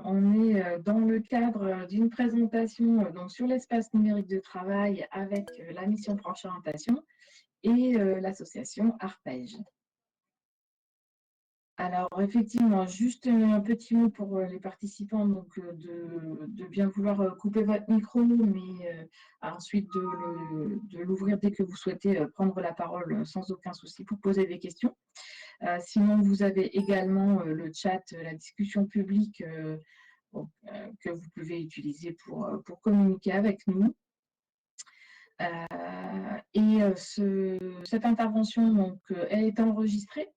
on est dans le cadre d'une présentation donc sur l'espace numérique de travail avec la mission Proche Orientation et l'association Arpège. Alors effectivement, juste un petit mot pour les participants, donc de bien vouloir couper votre micro, mais ensuite de l'ouvrir dès que vous souhaitez prendre la parole sans aucun souci pour poser des questions. Sinon, vous avez également le chat, la discussion publique que vous pouvez utiliser pour communiquer avec nous. Cette intervention donc, est enregistrée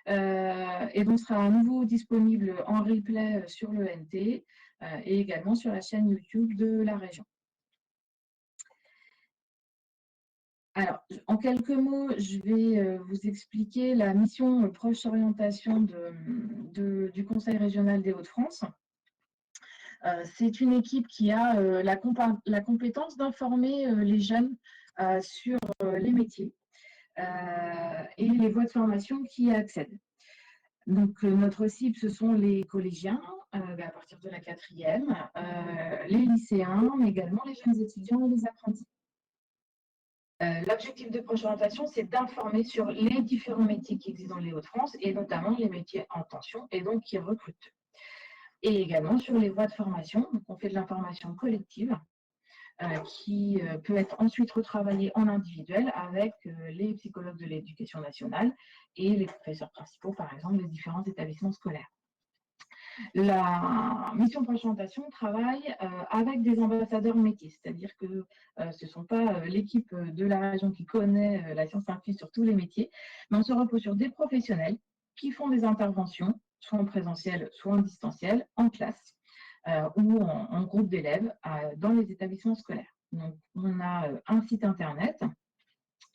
et donc sera à nouveau disponible en replay sur le NT et également sur la chaîne YouTube de la région. Alors, en quelques mots, je vais vous expliquer la mission Proche Orientation du Conseil régional des Hauts-de-France. C'est une équipe qui a la compétence d'informer les jeunes sur les métiers et les voies de formation qui y accèdent. Donc, notre cible, ce sont les collégiens à partir de la 4e, les lycéens, mais également les jeunes étudiants et les apprentis. L'objectif de Proche Orientation, c'est d'informer sur les différents métiers qui existent dans les Hauts-de-France et notamment les métiers en tension et donc qui recrutent. Et également sur les voies de formation. Donc, on fait de l'information collective qui peut être ensuite retravaillée en individuel avec les psychologues de l'éducation nationale et les professeurs principaux, par exemple, des différents établissements scolaires. La mission Proche Orientation travaille avec des ambassadeurs métiers, c'est-à-dire que ce ne sont pas l'équipe de la région qui connaît la science infuse sur tous les métiers, mais on se repose sur des professionnels qui font des interventions, soit en présentiel, soit en distanciel, en classe ou en groupe d'élèves dans les établissements scolaires. Donc, on a un site internet,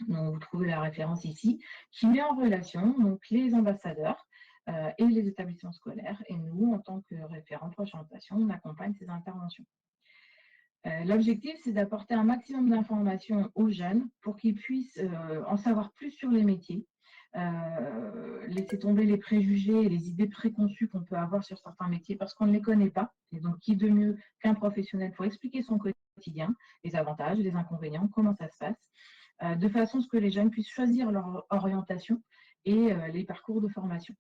dont vous trouvez la référence ici, qui met en relation donc, les ambassadeurs et les établissements scolaires. Et nous, en tant que référent Proche Orientation, on accompagne ces interventions. L'objectif, c'est d'apporter un maximum d'informations aux jeunes pour qu'ils puissent en savoir plus sur les métiers, laisser tomber les préjugés et les idées préconçues qu'on peut avoir sur certains métiers parce qu'on ne les connaît pas. Et donc, qui de mieux qu'un professionnel pour expliquer son quotidien, les avantages, les inconvénients, comment ça se passe, de façon à ce que les jeunes puissent choisir leur orientation et les parcours de formation.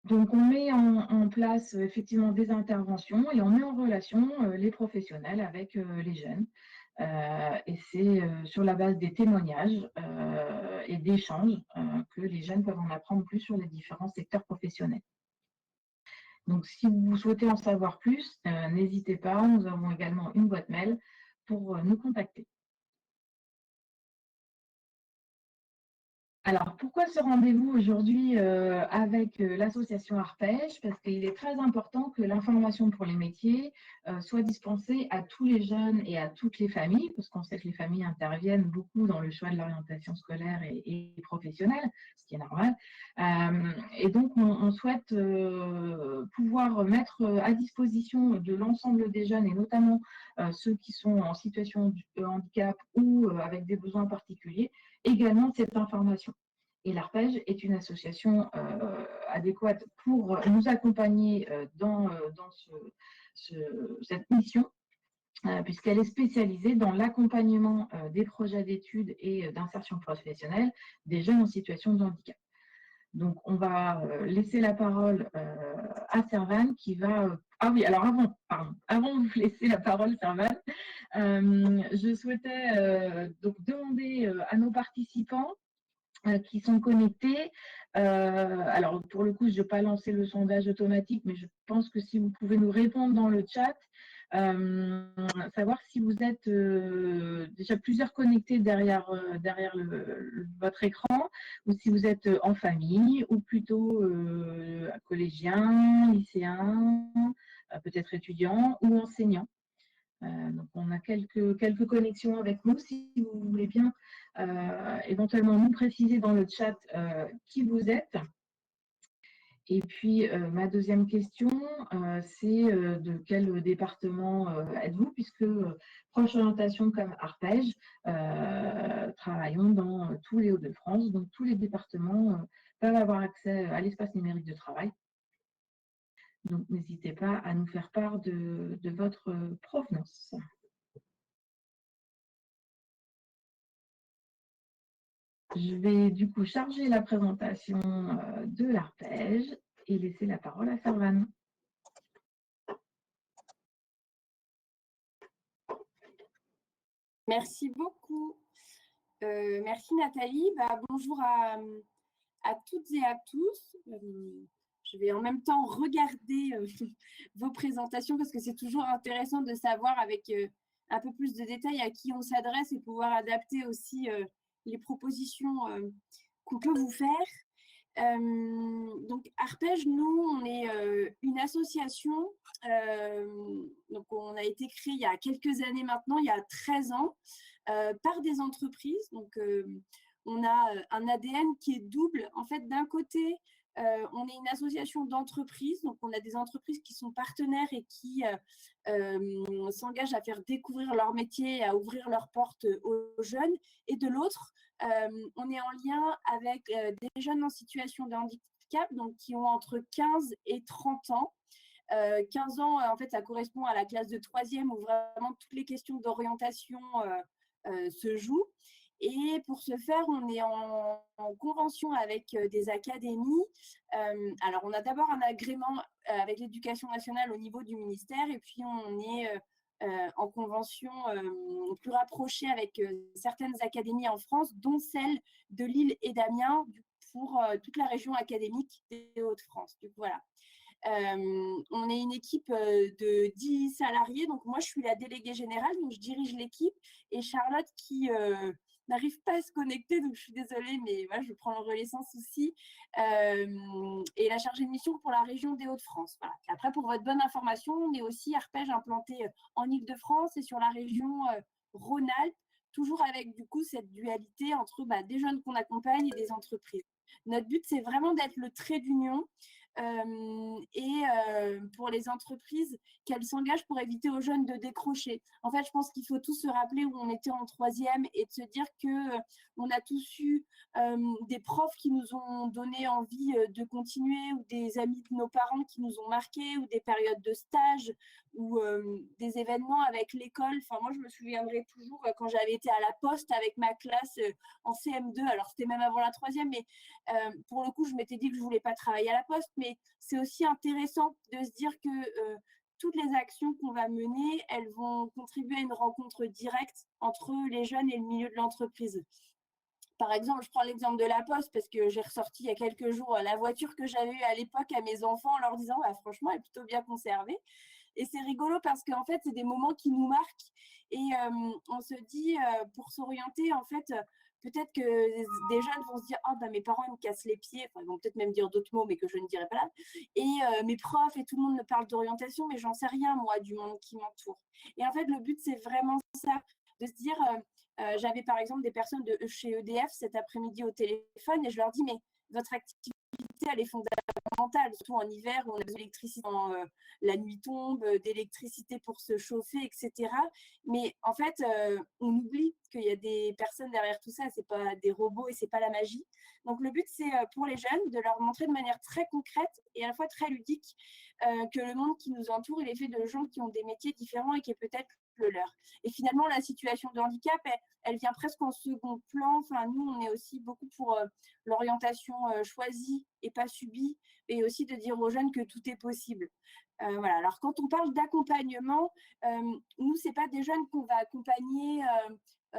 Donc, on met en place effectivement des interventions et on met en relation les professionnels avec les jeunes. Et c'est sur la base des témoignages et d'échanges que les jeunes peuvent en apprendre plus sur les différents secteurs professionnels. Donc, si vous souhaitez en savoir plus, n'hésitez pas, nous avons également une boîte mail pour nous contacter. Alors, pourquoi ce rendez-vous aujourd'hui avec l'association Arpège? Parce qu'il est très important que l'information pour les métiers soit dispensée à tous les jeunes et à toutes les familles, parce qu'on sait que les familles interviennent beaucoup dans le choix de l'orientation scolaire et professionnelle, ce qui est normal. Et donc, on souhaite pouvoir mettre à disposition de l'ensemble des jeunes, et notamment ceux qui sont en situation de handicap ou avec des besoins particuliers, également cette information. Et l'Arpège est une association adéquate pour nous accompagner dans cette mission, puisqu'elle est spécialisée dans l'accompagnement des projets d'études et d'insertion professionnelle des jeunes en situation de handicap. Donc, on va laisser la parole à Servane qui va... Ah oui, alors avant de vous laisser la parole, Servane, je souhaitais donc demander à nos participants qui sont connectés. Alors, pour le coup, je ne vais pas lancer le sondage automatique, mais je pense que si vous pouvez nous répondre dans le chat, savoir si vous êtes déjà plusieurs connectés derrière votre écran, ou si vous êtes en famille, ou plutôt collégiens, lycéens, peut-être étudiants ou enseignants. Donc, on a quelques connexions avec nous. Si vous voulez bien éventuellement nous préciser dans le chat qui vous êtes. Et puis, ma deuxième question, c'est de quel département êtes-vous, puisque Proche Orientation comme Arpège travaillons dans tous les Hauts-de-France, donc tous les départements peuvent avoir accès à l'espace numérique de travail. Donc, n'hésitez pas à nous faire part de votre provenance. Je vais du coup charger la présentation de l'arpège et laisser la parole à Servane. Merci beaucoup. Merci Nathalie. Bonjour à toutes et à tous. Je vais en même temps regarder vos présentations parce que c'est toujours intéressant de savoir avec un peu plus de détails à qui on s'adresse et pouvoir adapter aussi les propositions qu'on peut vous faire. Donc Arpège, nous, on est une association. Donc on a été créé il y a quelques années maintenant, il y a 13 ans, par des entreprises. Donc on a un ADN qui est double. En fait, d'un côté, on est une association d'entreprises, donc on a des entreprises qui sont partenaires et qui s'engagent à faire découvrir leur métier, à ouvrir leurs portes aux jeunes. Et de l'autre, on est en lien avec des jeunes en situation de handicap, donc qui ont entre 15 et 30 ans. 15 ans, en fait, ça correspond à la classe de 3e où vraiment toutes les questions d'orientation se jouent. Et pour ce faire, on est en convention avec des académies. Alors, on a d'abord un agrément avec l'éducation nationale au niveau du ministère et puis on est en convention plus rapprochée avec certaines académies en France, dont celle de Lille et d'Amiens pour toute la région académique des Hauts-de-France. Du coup, voilà. On est une équipe de 10 salariés. Donc, moi, je suis la déléguée générale, donc je dirige l'équipe. Et Charlotte, qui n'arrive pas à se connecter, donc je suis désolée, mais voilà, je prends le relais sans souci, et la chargée de mission pour la région des Hauts-de-France. Voilà. Après, pour votre bonne information, on est aussi Arpège implanté en Île-de-France et sur la région Rhône-Alpes, toujours avec du coup cette dualité entre des jeunes qu'on accompagne et des entreprises. Notre but, c'est vraiment d'être le trait d'union et pour les entreprises, qu'elles s'engagent pour éviter aux jeunes de décrocher. En fait, je pense qu'il faut tous se rappeler où on était en 3e et de se dire qu'on a tous eu des profs qui nous ont donné envie de continuer, ou des amis de nos parents qui nous ont marqués, ou des périodes de stage, ou des événements avec l'école. Enfin, moi, je me souviendrai toujours quand j'avais été à la Poste avec ma classe en CM2. Alors, c'était même avant la 3e, mais pour le coup, je m'étais dit que je ne voulais pas travailler à la Poste, mais c'est aussi intéressant de se dire que toutes les actions qu'on va mener, elles vont contribuer à une rencontre directe entre les jeunes et le milieu de l'entreprise. Par exemple, je prends l'exemple de la Poste parce que j'ai ressorti il y a quelques jours la voiture que j'avais eue à l'époque à mes enfants en leur disant franchement, elle est plutôt bien conservée. Et c'est rigolo parce qu'en fait, c'est des moments qui nous marquent et on se dit pour s'orienter, en fait, peut-être que des jeunes vont se dire mes parents ils me cassent les pieds, enfin, ils vont peut-être même dire d'autres mots mais que je ne dirai pas là, et mes profs et tout le monde me parle d'orientation, mais j'en sais rien moi du monde qui m'entoure. Et en fait, le but, c'est vraiment ça, de se dire j'avais par exemple des personnes chez EDF cet après-midi au téléphone et je leur dis mais votre activité elle est fondamentale, surtout en hiver où on a besoin d'électricité quand la nuit tombe, d'électricité pour se chauffer, etc. Mais en fait, on oublie qu'il y a des personnes derrière tout ça, c'est pas des robots et c'est pas la magie. Donc le but, c'est pour les jeunes de leur montrer de manière très concrète et à la fois très ludique que le monde qui nous entoure, il est fait de gens qui ont des métiers différents et qui est peut-être le leur. Et finalement, la situation de handicap, elle vient presque en second plan. Enfin, nous, on est aussi beaucoup pour l'orientation choisie et pas subie, et aussi de dire aux jeunes que tout est possible. Voilà. Alors, quand on parle d'accompagnement, nous, ce n'est pas des jeunes qu'on va accompagner,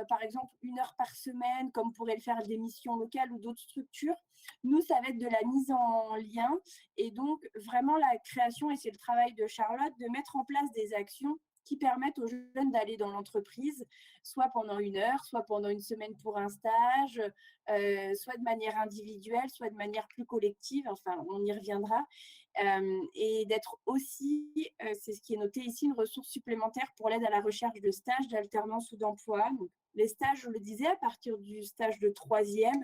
par exemple, 1 heure par semaine, comme pourraient le faire des missions locales ou d'autres structures. Nous, ça va être de la mise en lien et donc vraiment la création, et c'est le travail de Charlotte, de mettre en place des actions qui permettent aux jeunes d'aller dans l'entreprise, soit pendant 1 heure, soit pendant 1 semaine pour un stage, soit de manière individuelle, soit de manière plus collective, enfin, on y reviendra, et d'être aussi, c'est ce qui est noté ici, une ressource supplémentaire pour l'aide à la recherche de stages, d'alternance ou d'emploi. Donc, les stages, je le disais, à partir du stage de 3e,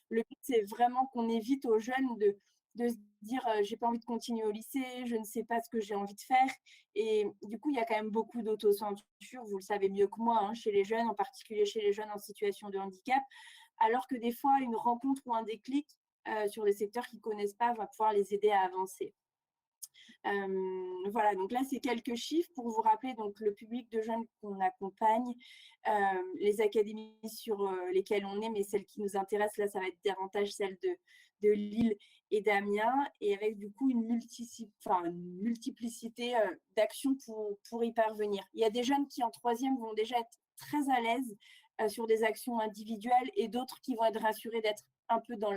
le but, c'est vraiment qu'on évite aux jeunes de se dire j'ai pas envie de continuer au lycée, je ne sais pas ce que j'ai envie de faire. Et du coup, il y a quand même beaucoup d'autocensure, vous le savez mieux que moi, chez les jeunes, en particulier chez les jeunes en situation de handicap, alors que des fois, une rencontre ou un déclic sur des secteurs qu'ils ne connaissent pas, va pouvoir les aider à avancer. Voilà, donc là, c'est quelques chiffres pour vous rappeler donc, le public de jeunes qu'on accompagne, les académies sur lesquelles on est, mais celles qui nous intéressent, là, ça va être davantage celles de Lille et d'Amiens, et avec du coup une multiplicité d'actions pour y parvenir. Il y a des jeunes qui, en troisième, vont déjà être très à l'aise sur des actions individuelles et d'autres qui vont être rassurés d'être un peu dans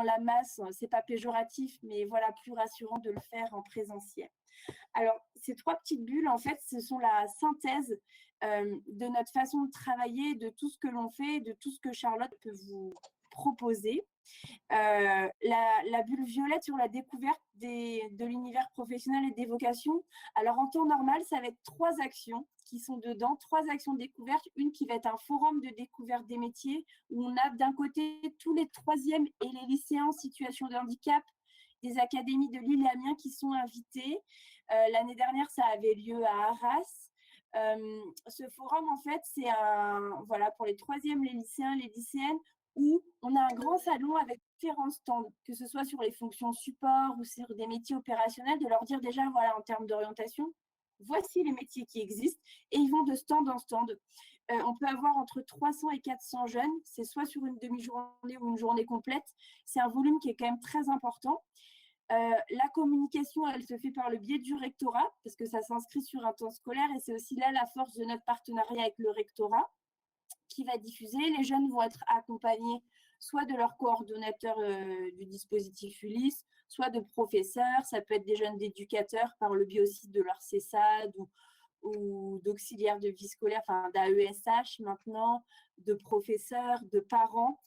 la masse, c'est pas péjoratif, mais voilà, plus rassurant de le faire en présentiel. Alors, ces 3 petites bulles, en fait, ce sont la synthèse de notre façon de travailler, de tout ce que l'on fait, de tout ce que Charlotte peut vous proposer. La bulle violette sur la découverte de l'univers professionnel et des vocations. Alors, en temps normal, ça va être 3 actions qui sont dedans, 3 actions découvertes. Une qui va être un forum de découverte des métiers, où on a d'un côté tous les 3e et les lycéens en situation de handicap des académies de Lille et Amiens qui sont invités. L'année dernière, ça avait lieu à Arras. Ce forum, en fait, c'est voilà, pour les 3e, les lycéens, les lycéennes, où on a un grand salon avec différents stands, que ce soit sur les fonctions support ou sur des métiers opérationnels, de leur dire déjà, voilà, en termes d'orientation, voici les métiers qui existent, et ils vont de stand en stand. On peut avoir entre 300 et 400 jeunes, c'est soit sur une demi-journée ou une journée complète. C'est un volume qui est quand même très important. La communication, elle se fait par le biais du rectorat, parce que ça s'inscrit sur un temps scolaire, et c'est aussi là la force de notre partenariat avec le rectorat, qui va diffuser. Les jeunes vont être accompagnés soit de leur coordonnateur du dispositif Ulysse, soit de professeurs. Ça peut être des jeunes d'éducateurs par le biais aussi de leur CESAD ou d'auxiliaires de vie scolaire, enfin d'AESH maintenant, de professeurs, de parents,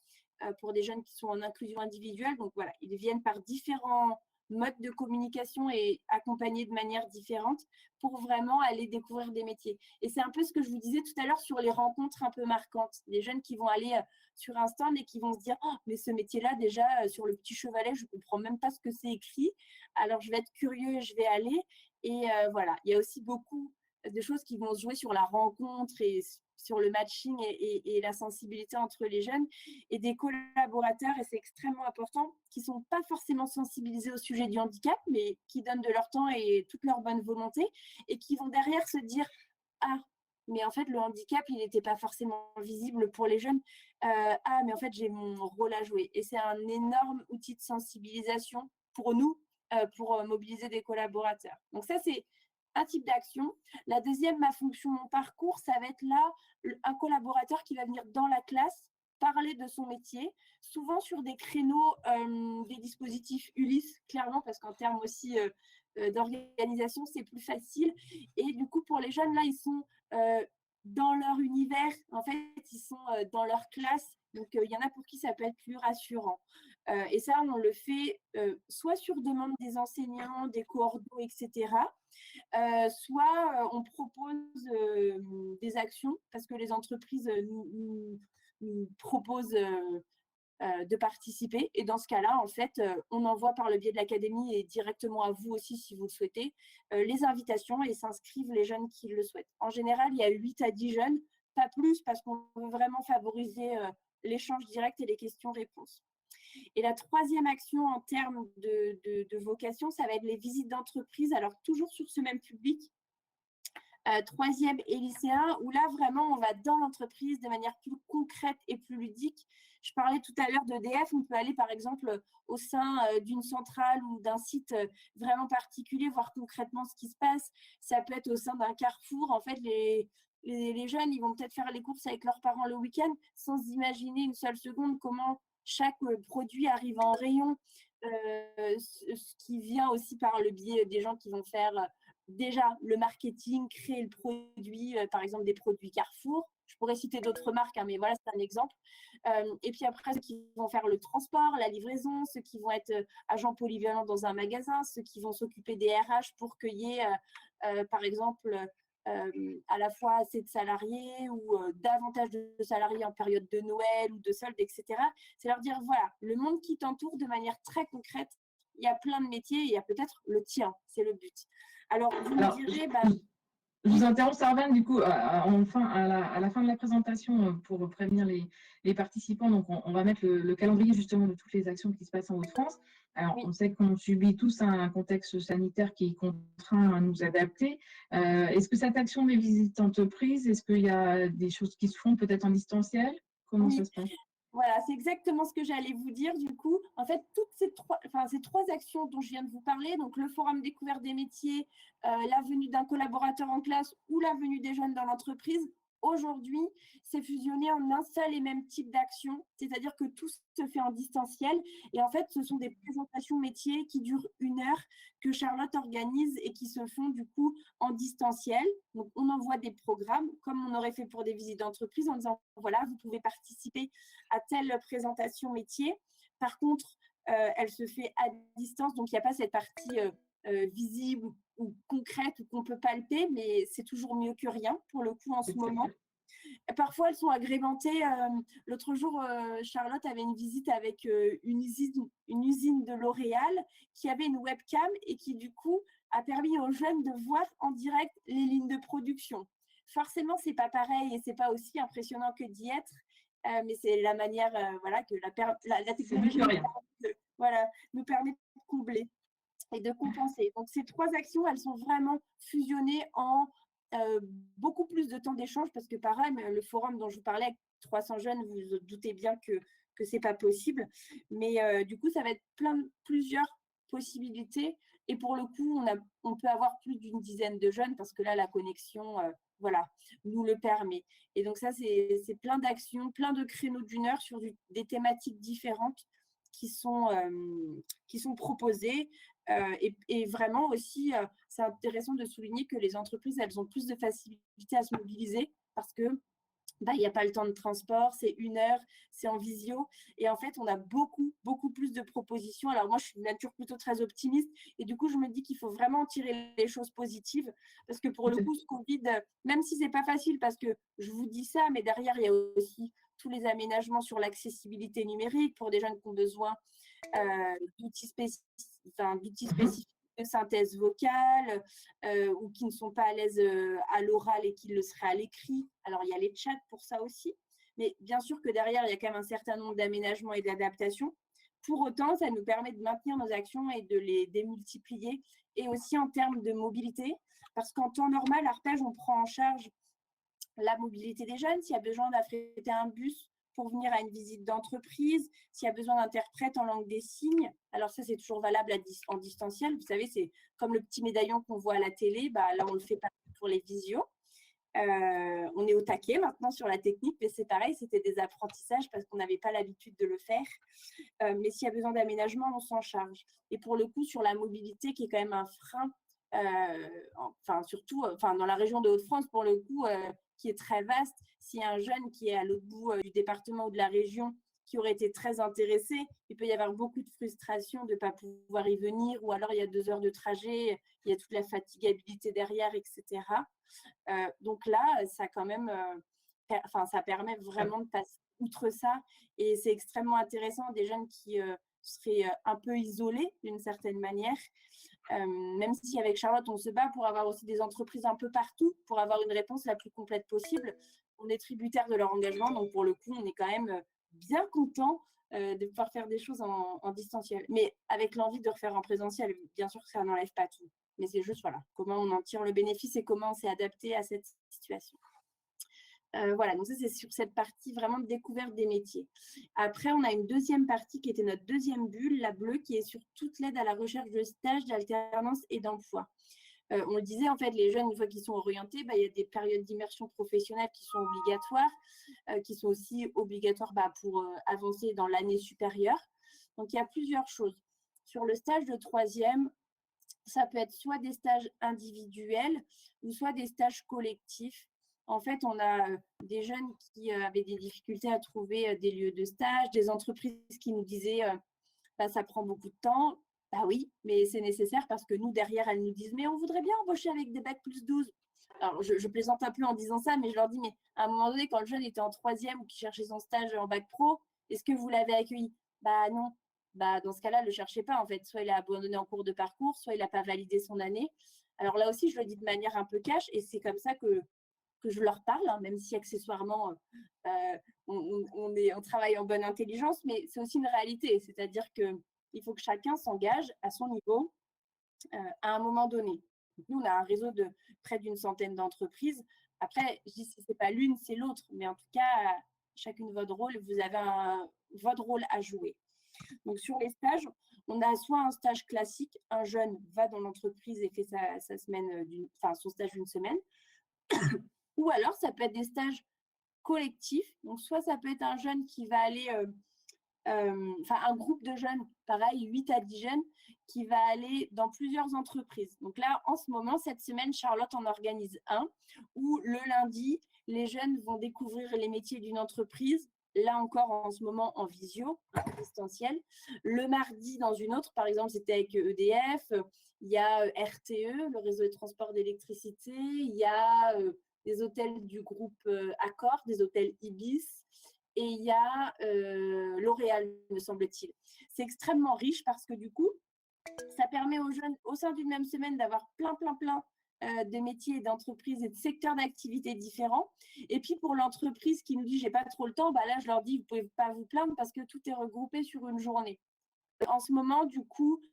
pour des jeunes qui sont en inclusion individuelle. Donc voilà, ils viennent par différents modes de communication et accompagnés de manière différente pour vraiment aller découvrir des métiers. Et c'est un peu ce que je vous disais tout à l'heure sur les rencontres un peu marquantes. Des jeunes qui vont aller sur un stand et qui vont se dire « Oh, mais ce métier-là, déjà, sur le petit chevalet, je ne comprends même pas ce que c'est écrit. Alors, je vais être curieux et je vais aller. » Et voilà, il y a aussi beaucoup de choses qui vont se jouer sur la rencontre et sur le matching et la sensibilité entre les jeunes et des collaborateurs, et c'est extrêmement important, qui ne sont pas forcément sensibilisés au sujet du handicap, mais qui donnent de leur temps et toute leur bonne volonté et qui vont derrière se dire « Ah, mais en fait, le handicap, il n'était pas forcément visible pour les jeunes. Ah, mais en fait, j'ai mon rôle à jouer. » Et c'est un énorme outil de sensibilisation pour nous, pour mobiliser des collaborateurs. Donc ça, c'est un type d'action. La deuxième, ma fonction, mon parcours, ça va être là un collaborateur qui va venir dans la classe parler de son métier, souvent sur des créneaux, des dispositifs Ulysse, clairement, parce qu'en termes aussi d'organisation, c'est plus facile. Et du coup, pour les jeunes, là, ils sont dans leur univers, en fait, ils sont dans leur classe. Donc, il y en a pour qui ça peut être plus rassurant. Et ça, on le fait soit sur demande des enseignants, des coordons, etc., soit on propose des actions parce que les entreprises nous proposent de participer. Et dans ce cas-là, en fait, on envoie par le biais de l'académie et directement à vous aussi, si vous le souhaitez, les invitations et s'inscrivent les jeunes qui le souhaitent. En général, il y a 8 à 10 jeunes, pas plus, parce qu'on veut vraiment favoriser l'échange direct et les questions-réponses. Et la troisième action en termes de vocation, ça va être les visites d'entreprise, alors toujours sur ce même public, troisième et lycéen, où là, vraiment, on va dans l'entreprise de manière plus concrète et plus ludique. Je parlais tout à l'heure d'EDF, on peut aller par exemple au sein d'une centrale ou d'un site vraiment particulier, voir concrètement ce qui se passe. Ça peut être au sein d'un carrefour. En fait, les jeunes, ils vont peut-être faire les courses avec leurs parents le week-end sans imaginer une seule seconde comment chaque produit arrive en rayon, ce qui vient aussi par le biais des gens qui vont faire déjà le marketing, créer le produit, par exemple des produits Carrefour. Je pourrais citer d'autres marques, hein, mais voilà, c'est un exemple. Et puis après, ceux qui vont faire le transport, la livraison, ceux qui vont être agents polyvalents dans un magasin, ceux qui vont s'occuper des RH pour qu'il y ait, par exemple, à la fois assez de salariés ou davantage de salariés en période de Noël ou de soldes, etc. C'est leur dire, voilà, le monde qui t'entoure de manière très concrète, il y a plein de métiers, il y a peut-être le tien, c'est le but. Alors, vous me direz… Je vous interromps, Sarvan, du coup, enfin, à la fin de la présentation, pour prévenir les participants, donc on va mettre le calendrier justement de toutes les actions qui se passent en Hauts-de-France. Alors, Oui. on sait qu'on subit tous un contexte sanitaire qui contraint à nous adapter. Est-ce que cette action des visites d'entreprise, est-ce qu'il y a des choses qui se font peut-être en distanciel? Comment ça Oui, se passe? voilà, c'est exactement ce que j'allais vous dire du coup. En fait, toutes ces trois actions dont je viens de vous parler, donc le forum découverte des métiers, la venue d'un collaborateur en classe ou la venue des jeunes dans l'entreprise, aujourd'hui, c'est fusionné en un seul et même type d'action, c'est-à-dire que tout se fait en distanciel. Et en fait, ce sont des présentations métiers qui durent 1 heure que Charlotte organise et qui se font du coup en distanciel. Donc, on envoie des programmes comme on aurait fait pour des visites d'entreprise en disant, voilà, vous pouvez participer à telle présentation métier. Par contre, elle se fait à distance, donc il n'y a pas cette partie visible ou concrète ou qu'on peut palper, mais c'est toujours mieux que rien pour le coup en ce moment. Parfois, elles sont agrémentées. L'autre jour, Charlotte avait une visite avec une usine de L'Oréal qui avait une webcam et qui, du coup, a permis aux jeunes de voir en direct les lignes de production. Forcément, ce n'est pas pareil et ce n'est pas aussi impressionnant que d'y être, mais c'est la manière voilà, que la technologie nous permet de combler et de compenser. Donc, ces trois actions, elles sont vraiment fusionnées en beaucoup plus de temps d'échange parce que pareil, le forum dont je vous parlais avec 300 jeunes, vous vous doutez bien que ce n'est pas possible. Mais du coup, ça va être plusieurs possibilités. Et pour le coup, on peut avoir plus d'une dizaine de jeunes parce que là, la connexion voilà, nous le permet. Et donc ça, c'est plein d'actions, plein de créneaux d'1 heure sur des thématiques différentes qui sont proposées. Et vraiment aussi, c'est intéressant de souligner que les entreprises, elles ont plus de facilité à se mobiliser parce que il n'y a pas le temps de transport, c'est 1 heure, c'est en visio. Et en fait, on a beaucoup, beaucoup plus de propositions. Alors moi, je suis de nature plutôt très optimiste. Et du coup, je me dis qu'il faut vraiment tirer les choses positives. Parce que pour le coup, ce Covid, même si ce n'est pas facile, parce que je vous dis ça, mais derrière, il y a aussi tous les aménagements sur l'accessibilité numérique pour des jeunes qui ont besoin d'outils spécifiques de synthèse vocale ou qui ne sont pas à l'aise à l'oral et qui le seraient à l'écrit. Alors, il y a les chats pour ça aussi. Mais bien sûr que derrière, il y a quand même un certain nombre d'aménagements et d'adaptations. Pour autant, ça nous permet de maintenir nos actions et de les démultiplier. Et aussi en termes de mobilité, parce qu'en temps normal, Arpège, on prend en charge la mobilité des jeunes. S'il y a besoin d'affréter un bus pour venir à une visite d'entreprise, s'il y a besoin d'interprètes en langue des signes, alors ça, c'est toujours valable en distanciel. Vous savez, c'est comme le petit médaillon qu'on voit à la télé. Là, on le fait pas pour les visios. On est au taquet maintenant sur la technique, mais c'est pareil, c'était des apprentissages parce qu'on n'avait pas l'habitude de le faire. Mais s'il y a besoin d'aménagement, on s'en charge. Et pour le coup, sur la mobilité, qui est quand même un frein, surtout dans la région de Hauts-de-France, pour le coup, qui est très vaste, s'il y a un jeune qui est à l'autre bout du département ou de la région qui aurait été très intéressé, il peut y avoir beaucoup de frustration de ne pas pouvoir y venir, ou alors il y a 2 heures de trajet, il y a toute la fatigabilité derrière, etc. Donc là, ça quand même, ça permet vraiment de passer outre ça, et c'est extrêmement intéressant des jeunes qui seraient un peu isolés d'une certaine manière, même si avec Charlotte, on se bat pour avoir aussi des entreprises un peu partout, pour avoir une réponse la plus complète possible. On est tributaire de leur engagement, donc pour le coup, on est quand même bien content de pouvoir faire des choses en distanciel. Mais avec l'envie de refaire en présentiel, bien sûr que ça n'enlève pas tout. Mais c'est juste comment on en tire le bénéfice et comment on s'est adapté à cette situation. Voilà, donc ça, c'est sur cette partie vraiment de découverte des métiers. Après, on a une deuxième partie qui était notre deuxième bulle, la bleue, qui est sur toute l'aide à la recherche de stages, d'alternance et d'emploi. On le disait, en fait, les jeunes, une fois qu'ils sont orientés, il y a des périodes d'immersion professionnelle qui sont obligatoires, qui sont aussi obligatoires pour avancer dans l'année supérieure. Donc, il y a plusieurs choses. Sur le stage de troisième, ça peut être soit des stages individuels ou soit des stages collectifs. En fait, on a des jeunes qui avaient des difficultés à trouver des lieux de stage, des entreprises qui nous disaient ça prend beaucoup de temps. Oui, mais c'est nécessaire parce que nous, derrière, elles nous disent mais on voudrait bien embaucher avec des bacs plus 12. Alors, je plaisante un peu en disant ça, mais je leur dis mais à un moment donné, quand le jeune était en troisième ou qui cherchait son stage en bac pro, est-ce que vous l'avez accueilli? Non. bah, dans ce cas-là, ne le cherchez pas, en fait. Soit il a abandonné en cours de parcours, soit il n'a pas validé son année. Alors là aussi, je le dis de manière un peu cash, et c'est comme ça que je leur parle, hein, même si accessoirement, on travaille en bonne intelligence, mais c'est aussi une réalité. C'est-à-dire qu'il faut que chacun s'engage à son niveau à un moment donné. Nous, on a un réseau de près d'une centaine d'entreprises. Après, je dis si ce n'est pas l'une, c'est l'autre. Mais en tout cas, chacune votre rôle, vous avez votre rôle à jouer. Donc, sur les stages, on a soit un stage classique, un jeune va dans l'entreprise et fait sa semaine, son stage d'une semaine, ou alors ça peut être des stages collectifs. Donc, soit ça peut être un jeune qui va aller, un groupe de jeunes, pareil, 8 à 10 jeunes, qui va aller dans plusieurs entreprises. Donc là, en ce moment, cette semaine, Charlotte en organise un, où le lundi, les jeunes vont découvrir les métiers d'une entreprise, là encore en ce moment en visio, en distanciel. Le mardi, dans une autre, par exemple, c'était avec EDF, il y a RTE, le réseau de transport d'électricité, il y a des hôtels du groupe Accor, des hôtels Ibis, et il y a L'Oréal, me semble-t-il. C'est extrêmement riche parce que du coup, ça permet aux jeunes, au sein d'une même semaine, d'avoir plein de métiers, d'entreprises et de secteurs d'activité différents. Et puis pour l'entreprise qui nous dit j'ai pas trop le temps, bah là je leur dis vous pouvez pas vous plaindre parce que tout est regroupé sur une journée. En ce moment, du coup,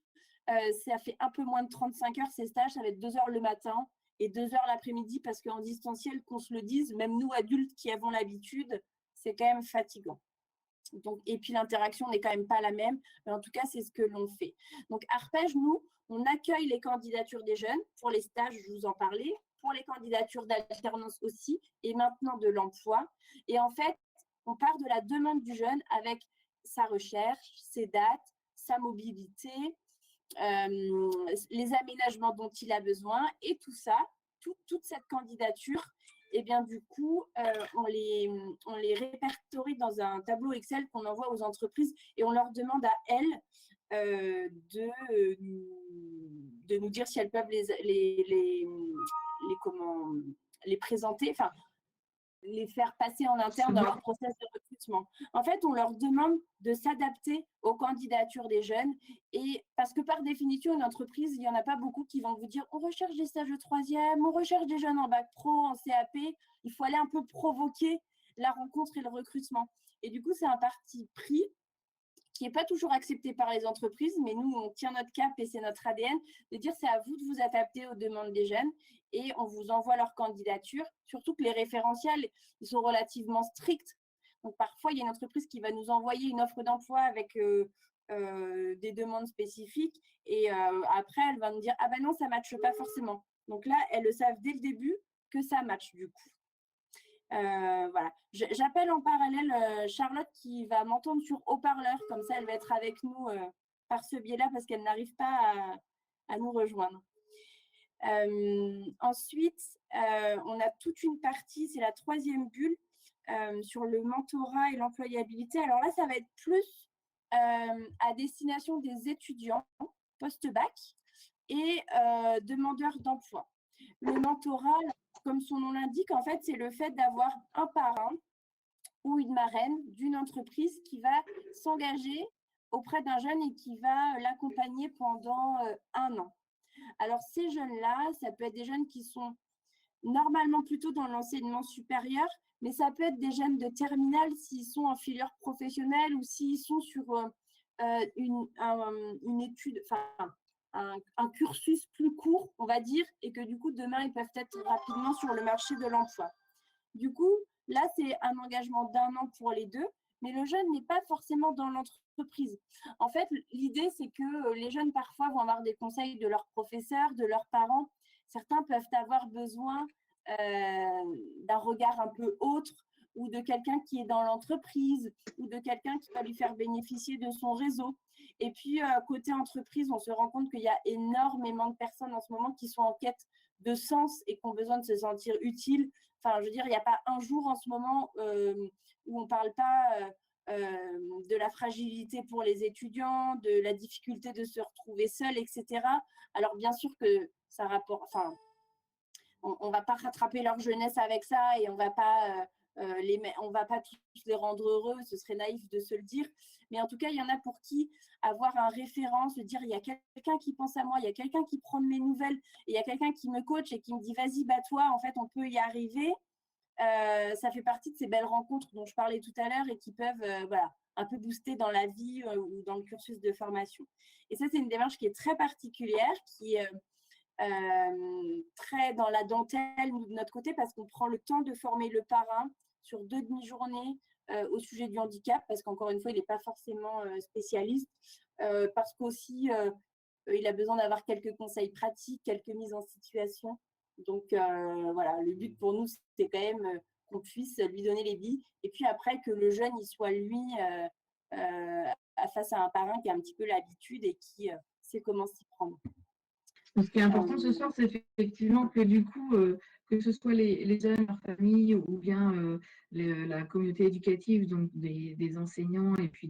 ça fait un peu moins de 35 heures ces stages, ça va être 2 heures le matin et 2 heures l'après-midi parce qu'en distanciel, qu'on se le dise, même nous adultes qui avons l'habitude, c'est quand même fatigant. Donc, et puis l'interaction n'est quand même pas la même, mais en tout cas, c'est ce que l'on fait. Donc, Arpège, nous, on accueille les candidatures des jeunes. Pour les stages, je vous en parlais, pour les candidatures d'alternance aussi, et maintenant de l'emploi. Et en fait, on part de la demande du jeune avec sa recherche, ses dates, sa mobilité, les aménagements dont il a besoin, et tout ça, toute cette candidature, et bien du coup, on les répertorie dans un tableau Excel qu'on envoie aux entreprises et on leur demande à elles de nous dire si elles peuvent les présenter, enfin, les faire passer en interne dans leur process de recrutement. En fait, on leur demande de s'adapter aux candidatures des jeunes, et parce que par définition, une entreprise, il n'y en a pas beaucoup qui vont vous dire on recherche des stages de troisième, on recherche des jeunes en bac pro, en CAP. Il faut aller un peu provoquer la rencontre et le recrutement. Et du coup, c'est un parti pris qui n'est pas toujours accepté par les entreprises, mais nous, on tient notre cap et c'est notre ADN, de dire c'est à vous de vous adapter aux demandes des jeunes et on vous envoie leur candidature, surtout que les référentiels, ils sont relativement stricts. Donc, parfois, il y a une entreprise qui va nous envoyer une offre d'emploi avec des demandes spécifiques et après, elle va nous dire « Ah ben non, ça ne matche pas forcément ». Donc là, elles le savent dès le début que ça matche du coup. Voilà. J'appelle en parallèle Charlotte qui va m'entendre sur haut-parleur, comme ça elle va être avec nous par ce biais-là parce qu'elle n'arrive pas à nous rejoindre. Ensuite, on a toute une partie, c'est la troisième bulle, sur le mentorat et l'employabilité. Alors là, ça va être plus à destination des étudiants post-bac et demandeurs d'emploi. Le mentorat, comme son nom l'indique, en fait, c'est le fait d'avoir un parrain ou une marraine d'une entreprise qui va s'engager auprès d'un jeune et qui va l'accompagner pendant 1 an. Alors, ces jeunes-là, ça peut être des jeunes qui sont normalement plutôt dans l'enseignement supérieur, mais ça peut être des jeunes de terminale s'ils sont en filière professionnelle ou s'ils sont sur une étude, enfin, un cursus plus court, on va dire, et que du coup, demain, ils peuvent être rapidement sur le marché de l'emploi. Du coup, là, c'est un engagement d'1 an pour les deux, mais le jeune n'est pas forcément dans l'entreprise. En fait, l'idée, c'est que les jeunes, parfois, vont avoir des conseils de leurs professeurs, de leurs parents. Certains peuvent avoir besoin d'un regard un peu autre, ou de quelqu'un qui est dans l'entreprise, ou de quelqu'un qui va lui faire bénéficier de son réseau. Et puis, côté entreprise, on se rend compte qu'il y a énormément de personnes en ce moment qui sont en quête de sens et qui ont besoin de se sentir utiles. Enfin, je veux dire, il n'y a pas un jour en ce moment où on ne parle pas de la fragilité pour les étudiants, de la difficulté de se retrouver seul, etc. Alors, bien sûr que ça rapporte… Enfin, on ne va pas rattraper leur jeunesse avec ça et on ne va pas on ne va pas tous les rendre heureux, ce serait naïf de se le dire. Mais en tout cas, il y en a pour qui avoir un référent, se dire il y a quelqu'un qui pense à moi, il y a quelqu'un qui prend de mes nouvelles, et il y a quelqu'un qui me coach et qui me dit vas-y, toi, en fait, on peut y arriver. Ça fait partie de ces belles rencontres dont je parlais tout à l'heure et qui peuvent un peu booster dans la vie ou dans le cursus de formation. Et ça, c'est une démarche qui est très particulière, qui est très dans la dentelle, nous, de notre côté, parce qu'on prend le temps de former le parrain sur 2 demi-journées au sujet du handicap, parce qu'encore une fois, il n'est pas forcément spécialiste, parce qu'aussi, il a besoin d'avoir quelques conseils pratiques, quelques mises en situation. Donc, le but pour nous, c'est quand même qu'on puisse lui donner les billes. Et puis après, que le jeune, il soit, lui, face à un parrain qui a un petit peu l'habitude et qui sait comment s'y prendre. Ce qui est important ce soir, c'est effectivement que du coup, que ce soit les jeunes, leurs familles ou bien la communauté éducative, donc des enseignants et puis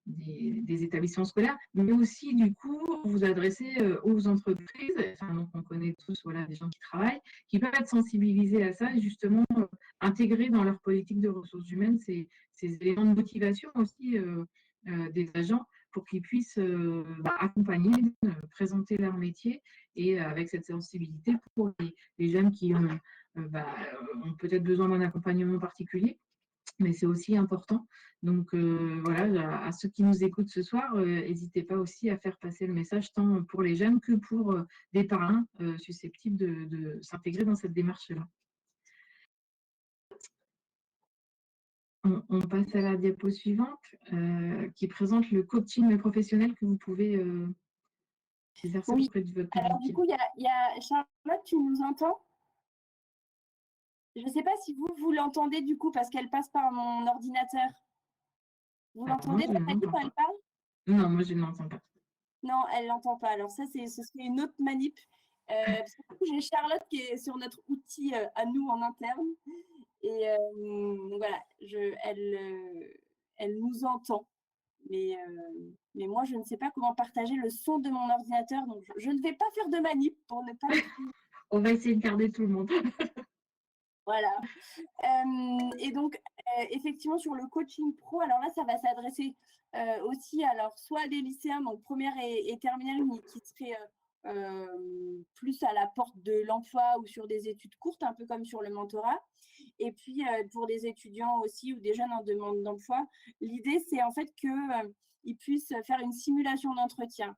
des établissements scolaires, mais aussi du coup vous adresser aux entreprises, donc on connaît tous des gens qui travaillent, qui peuvent être sensibilisés à ça et justement intégrer dans leur politique de ressources humaines ces éléments de motivation aussi des agents pour qu'ils puissent accompagner, présenter leur métier et avec cette sensibilité pour les jeunes qui ont peut-être besoin d'un accompagnement particulier, mais c'est aussi important. Donc à ceux qui nous écoutent ce soir, n'hésitez pas aussi à faire passer le message tant pour les jeunes que pour des parrains susceptibles de s'intégrer dans cette démarche-là. On passe à la diapo suivante qui présente le coaching professionnel que vous pouvez exercer auprès de votre public. Alors du coup, il y a Charlotte, tu nous entends? Je ne sais pas si vous l'entendez du coup parce qu'elle passe par mon ordinateur. Vous l'entendez quand elle parle? Non, moi je ne l'entends pas. Non, elle ne l'entend pas. Alors ça, ce serait une autre manip. Parce que j'ai Charlotte qui est sur notre outil à nous en interne. Et elle nous entend. Mais moi, je ne sais pas comment partager le son de mon ordinateur. Donc, je ne vais pas faire de manip pour ne pas... On va essayer de garder tout le monde. Voilà. Et donc, effectivement, sur le coaching pro, alors là, ça va s'adresser aussi, alors, soit à des lycéens, donc première et terminale, mais qui seraient plus à la porte de l'emploi ou sur des études courtes, un peu comme sur le mentorat. Et puis, pour des étudiants aussi ou des jeunes en demande d'emploi, l'idée, c'est en fait qu'ils puissent faire une simulation d'entretien.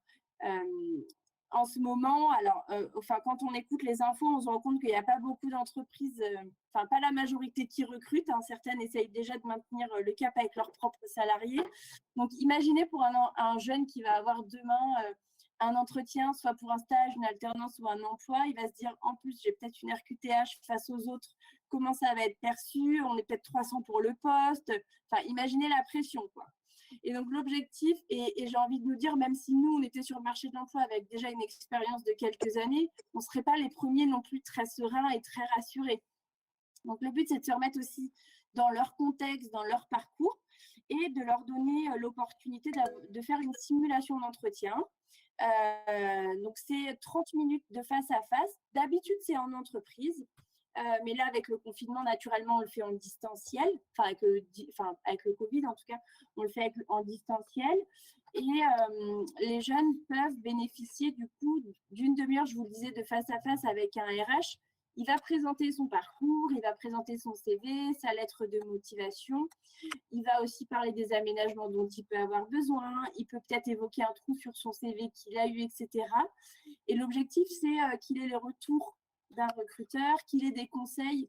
En ce moment, alors, quand on écoute les infos, on se rend compte qu'il n'y a pas beaucoup d'entreprises, pas la majorité qui recrutent. Certaines essayent déjà de maintenir le cap avec leurs propres salariés. Donc, imaginez pour un jeune qui va avoir demain un entretien, soit pour un stage, une alternance ou un emploi, il va se dire, en plus, j'ai peut-être une RQTH face aux autres, comment ça va être perçu? On est peut-être 300 pour le poste. Imaginez la pression, quoi. Et donc, l'objectif, et j'ai envie de nous dire, même si nous, on était sur le marché de l'emploi avec déjà une expérience de quelques années, on ne serait pas les premiers non plus très sereins et très rassurés. Donc, le but, c'est de se remettre aussi dans leur contexte, dans leur parcours et de leur donner l'opportunité de faire une simulation d'entretien. Donc, c'est 30 minutes de face à face. D'habitude, c'est en entreprise. Mais là, avec le confinement, naturellement, on le fait en distanciel. Avec le Covid, en tout cas, on le fait en distanciel. Et les jeunes peuvent bénéficier du coup d'une demi-heure, je vous le disais, de face à face avec un RH. Il va présenter son parcours, il va présenter son CV, sa lettre de motivation. Il va aussi parler des aménagements dont il peut avoir besoin. Il peut peut-être évoquer un trou sur son CV qu'il a eu, etc. Et l'objectif, c'est qu'il ait le retour d'un recruteur, qu'il ait des conseils.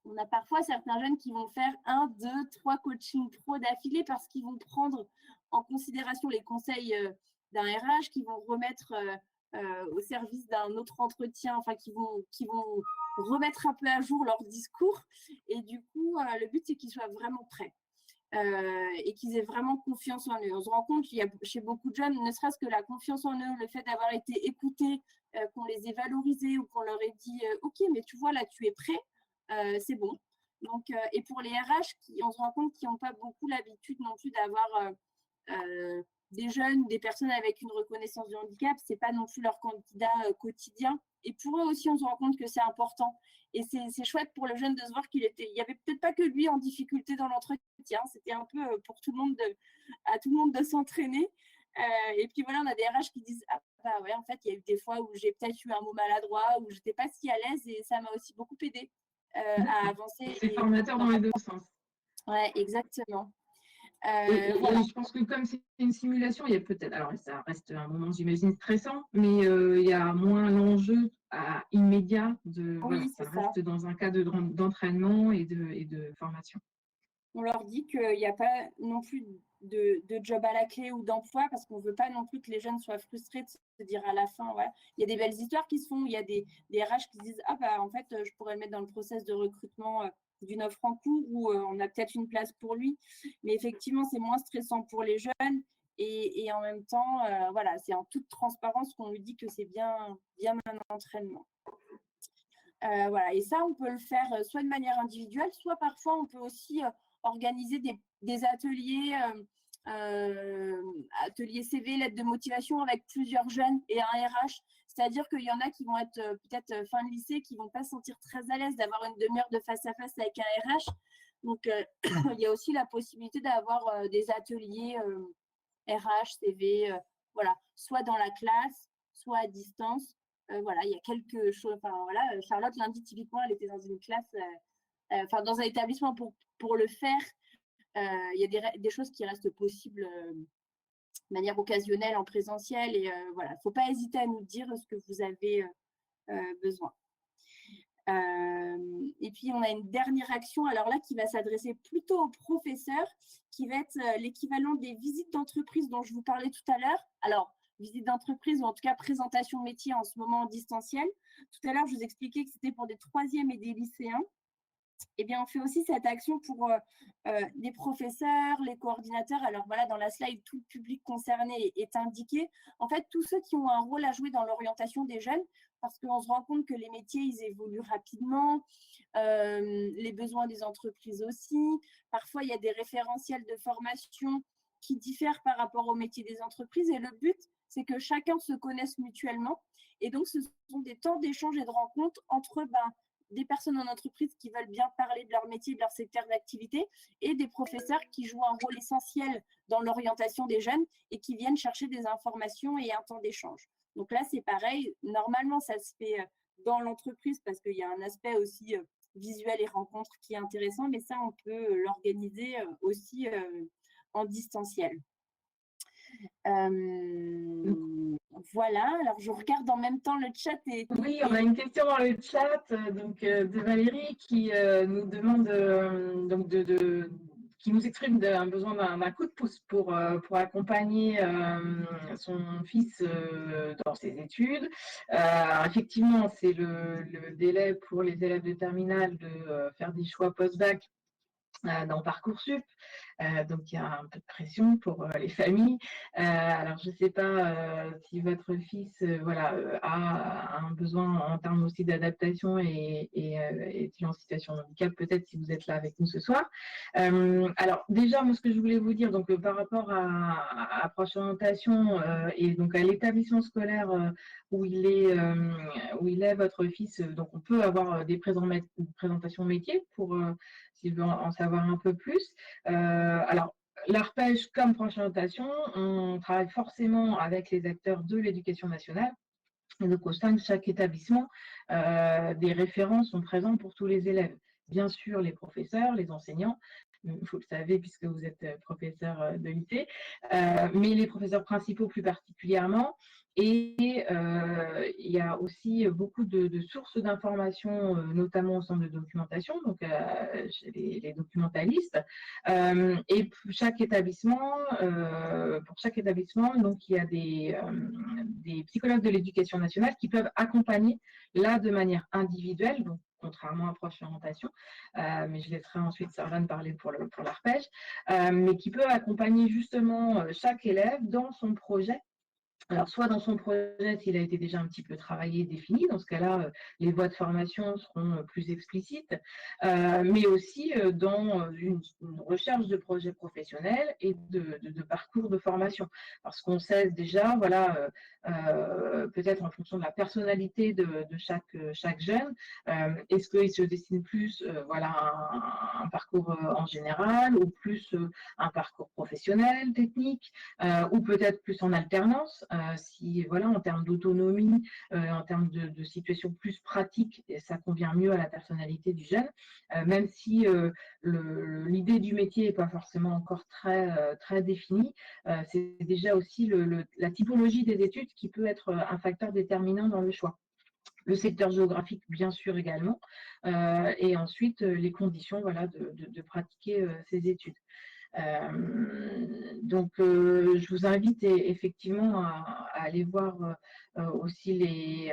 On a parfois certains jeunes qui vont faire 1, 2, 3 coachings pro d'affilée parce qu'ils vont prendre en considération les conseils d'un RH, qui vont remettre au service d'un autre entretien, qui vont remettre un peu à jour leur discours. Et du coup, le but, c'est qu'ils soient vraiment prêts. Et qu'ils aient vraiment confiance en eux. On se rend compte qu'il y a chez beaucoup de jeunes, ne serait-ce que la confiance en eux, le fait d'avoir été écoutés, qu'on les ait valorisés ou qu'on leur ait dit ok, mais tu vois là tu es prêt, c'est bon. Donc, et pour les RH, on se rend compte qu'ils n'ont pas beaucoup l'habitude non plus d'avoir des jeunes ou des personnes avec une reconnaissance du handicap, c'est pas non plus leur candidat quotidien. Et pour eux aussi, on se rend compte que c'est important. Et c'est chouette pour le jeune de se voir qu'il y avait peut-être pas que lui en difficulté dans l'entretien. C'était un peu pour tout le monde à tout le monde de s'entraîner. Et puis voilà, on a des RH qui disent ah bah ouais, en fait, il y a eu des fois où j'ai peut-être eu un mot maladroit, où j'étais pas si à l'aise, et ça m'a aussi beaucoup aidé à avancer. C'est formateur dans les deux sens. Ouais, exactement. Et Voilà. je pense que comme c'est une simulation, il y a peut-être, alors ça reste un moment, j'imagine, stressant, mais il y a moins l'enjeu immédiat voilà, Oui, ça c'est ça. reste dans un cadre d'entraînement et de formation. On leur dit qu'il n'y a pas non plus de job à la clé ou d'emploi, parce qu'on ne veut pas non plus que les jeunes soient frustrés de se dire à la fin, voilà. Il y a des belles histoires qui se font, il y a des RH qui disent ah bah en fait je pourrais le mettre dans le process de recrutement d'une offre en cours, où on a peut-être une place pour lui, mais effectivement c'est moins stressant pour les jeunes, et en même temps voilà, c'est en toute transparence qu'on lui dit que c'est bien un entraînement. Voilà. Et ça, on peut le faire soit de manière individuelle, soit parfois on peut aussi organiser des ateliers, ateliers CV, lettres de motivation avec plusieurs jeunes et un RH. C'est-à-dire qu'il y en a qui vont être peut-être fin de lycée, qui ne vont pas se sentir très à l'aise d'avoir une demi-heure de face à face avec un RH. Donc, il y a aussi la possibilité d'avoir des ateliers RH, CV, voilà, soit dans la classe, soit à distance. Voilà, il y a quelque chose. Enfin, voilà, Charlotte, lundi, typiquement, elle était dans une classe, enfin, dans un établissement pour le faire. Il y a des choses qui restent possibles de manière occasionnelle en présentiel. Et voilà, il ne faut pas hésiter à nous dire ce que vous avez besoin. Et puis, on a une dernière action, alors là, qui va s'adresser plutôt aux professeurs, qui va être l'équivalent des visites d'entreprise dont je vous parlais tout à l'heure. Alors, visite d'entreprise, ou en tout cas présentation métier en ce moment en distanciel. Tout à l'heure, je vous expliquais que c'était pour des troisièmes et des lycéens. Eh bien, on fait aussi cette action pour les professeurs, les coordinateurs. Alors voilà, dans la slide, tout le public concerné est indiqué. En fait, tous ceux qui ont un rôle à jouer dans l'orientation des jeunes, parce qu'on se rend compte que les métiers, ils évoluent rapidement, les besoins des entreprises aussi. Parfois, il y a des référentiels de formation qui diffèrent par rapport aux métiers des entreprises. Et le but, c'est que chacun se connaisse mutuellement. Et donc, ce sont des temps d'échange et de rencontres entre des personnes en entreprise qui veulent bien parler de leur métier, de leur secteur d'activité, et des professeurs qui jouent un rôle essentiel dans l'orientation des jeunes et qui viennent chercher des informations et un temps d'échange. Donc là, c'est pareil. Normalement, ça se fait dans l'entreprise parce qu'il y a un aspect aussi visuel et rencontre qui est intéressant, mais ça, on peut l'organiser aussi en distanciel. Voilà, alors je regarde en même temps le chat. Oui, on a une question dans le chat de Valérie qui nous demande qui nous exprime un besoin d'un coup de pouce pour accompagner son fils dans ses études. Effectivement, c'est le délai pour les élèves de terminale de faire des choix post-bac dans Parcoursup. Donc, il y a un peu de pression pour les familles. Alors, je ne sais pas si votre fils a un besoin en termes aussi d'adaptation et est en situation de handicap, peut-être si vous êtes là avec nous ce soir. Alors, déjà, moi, ce que je voulais vous dire, donc, par rapport à approche orientation et donc à l'établissement scolaire où il est votre fils, donc on peut avoir des présentations métiers pour s'il veut en savoir un peu plus. Alors, l'ARPEJ comme proche orientation, on travaille forcément avec les acteurs de l'éducation nationale. Et donc, au sein de chaque établissement, des référents sont présents pour tous les élèves. Bien sûr, les professeurs, les enseignants, vous le savez puisque vous êtes professeur de lycée, mais les professeurs principaux plus particulièrement. Et il y a aussi beaucoup de sources d'informations, notamment au centre de documentation, donc chez les documentalistes. Et pour chaque établissement, donc, il y a des psychologues de l'éducation nationale qui peuvent accompagner là de manière individuelle, donc contrairement à proche orientation, mais je laisserai ensuite Sarvan parler pour l'ARPEJ, mais qui peut accompagner justement chaque élève dans son projet Alors, soit dans son projet, s'il a été déjà un petit peu travaillé, défini, dans ce cas-là, les voies de formation seront plus explicites, mais aussi dans une recherche de projets professionnels et de parcours de formation. Parce qu'on sait déjà, voilà, peut-être en fonction de la personnalité de chaque jeune, est-ce qu'il se destine plus voilà, un parcours en général ou plus un parcours professionnel, technique ou peut-être plus en alternance, si voilà, en termes d'autonomie, en termes de situation plus pratique, ça convient mieux à la personnalité du jeune, même si l'idée du métier n'est pas forcément encore très définie, c'est déjà aussi la typologie des études qui peut être un facteur déterminant dans le choix. Le secteur géographique, bien sûr, également, et ensuite les conditions voilà, de pratiquer ces études. Donc, je vous invite effectivement à aller voir aussi les